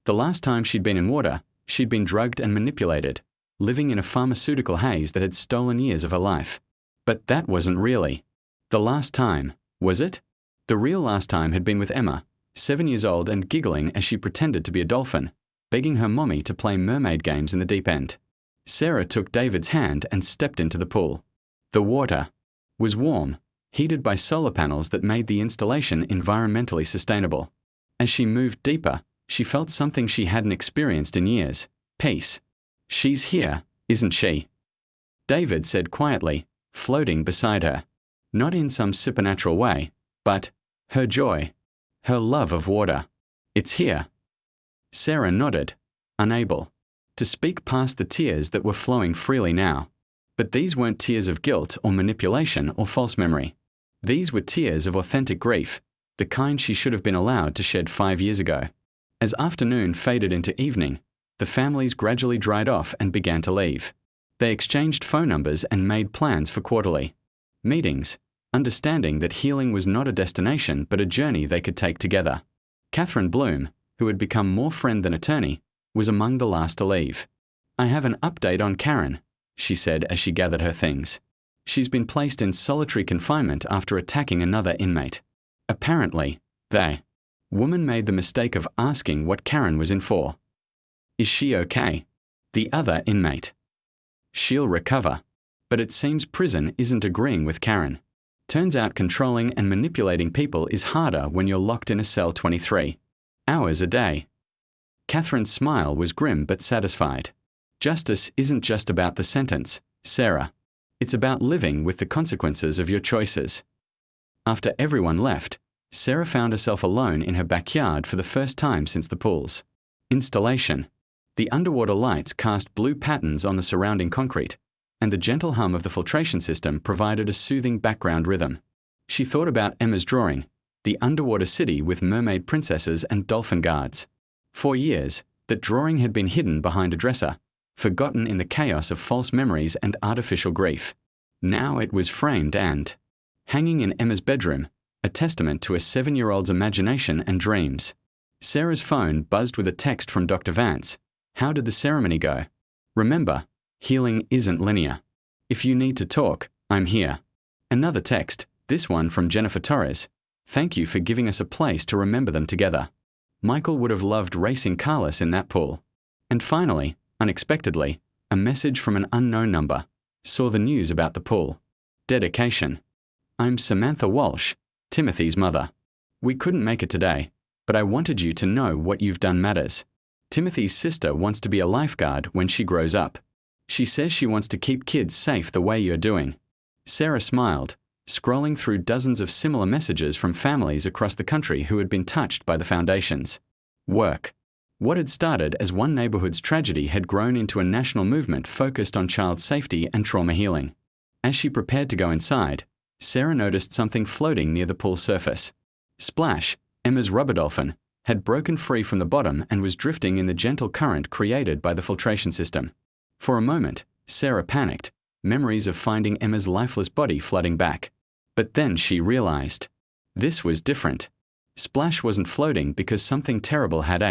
The last time she'd been in water, she'd been drugged and manipulated, living in a pharmaceutical haze that had stolen years of her life. But that wasn't really the last time, was it? The real last time had been with Emma, 7 years old and giggling as she pretended to be a dolphin, begging her mommy to play mermaid games in the deep end. Sarah took David's hand and stepped into the pool. The water was warm, heated by solar panels that made the installation environmentally sustainable. As she moved deeper, she felt something she hadn't experienced in years: peace. "She's here, isn't she?" David said quietly, floating beside her. Not in some supernatural way, but her joy, her love of water. "It's here." Sarah nodded, unable to speak past the tears that were flowing freely now. But these weren't tears of guilt or manipulation or false memory. These were tears of authentic grief, the kind she should have been allowed to shed 5 years ago. As afternoon faded into evening, the families gradually dried off and began to leave. They exchanged phone numbers and made plans for quarterly meetings, understanding that healing was not a destination but a journey they could take together. Catherine Bloom, who had become more friend than attorney, was among the last to leave. "I have an update on Karen," she said as she gathered her things. "She's been placed in solitary confinement after attacking another inmate. Apparently, the woman made the mistake of asking what Karen was in for. Is she okay?" The other inmate. "She'll recover. But it seems prison isn't agreeing with Karen. Turns out controlling and manipulating people is harder when you're locked in a cell 23 hours a day. Catherine's smile was grim but satisfied. Justice isn't just about the sentence, Sarah. It's about living with the consequences of your choices. After everyone left, Sarah found herself alone in her backyard for the first time since the pool's installation. The underwater lights cast blue patterns on the surrounding concrete, and the gentle hum of the filtration system provided a soothing background rhythm. She thought about Emma's drawing, the underwater city with mermaid princesses and dolphin guards. For years, that drawing had been hidden behind a dresser, forgotten in the chaos of false memories and artificial grief. Now it was framed and hanging in Emma's bedroom, a testament to a 7-year-old's imagination and dreams. Sarah's phone buzzed with a text from Dr. Vance. How did the ceremony go? Remember, healing isn't linear. If you need to talk, I'm here. Another text, this one from Jennifer Torres. Thank you for giving us a place to remember them together. Michael would have loved racing Carlos in that pool. And finally, unexpectedly, a message from an unknown number. Saw the news about the pool. Dedication. I'm Samantha Walsh, Timothy's mother. We couldn't make it today, but I wanted you to know what you've done matters. Timothy's sister wants to be a lifeguard when she grows up. She says she wants to keep kids safe the way you're doing. Sarah smiled, scrolling through dozens of similar messages from families across the country who had been touched by the foundation's work. What had started as one neighborhood's tragedy had grown into a national movement focused on child safety and trauma healing. As she prepared to go inside, Sarah noticed something floating near the pool surface. Splash, Emma's rubber dolphin, had broken free from the bottom and was drifting in the gentle current created by the filtration system. For a moment, Sarah panicked, memories of finding Emma's lifeless body flooding back. But then she realized. This was different. Splash wasn't floating because something terrible had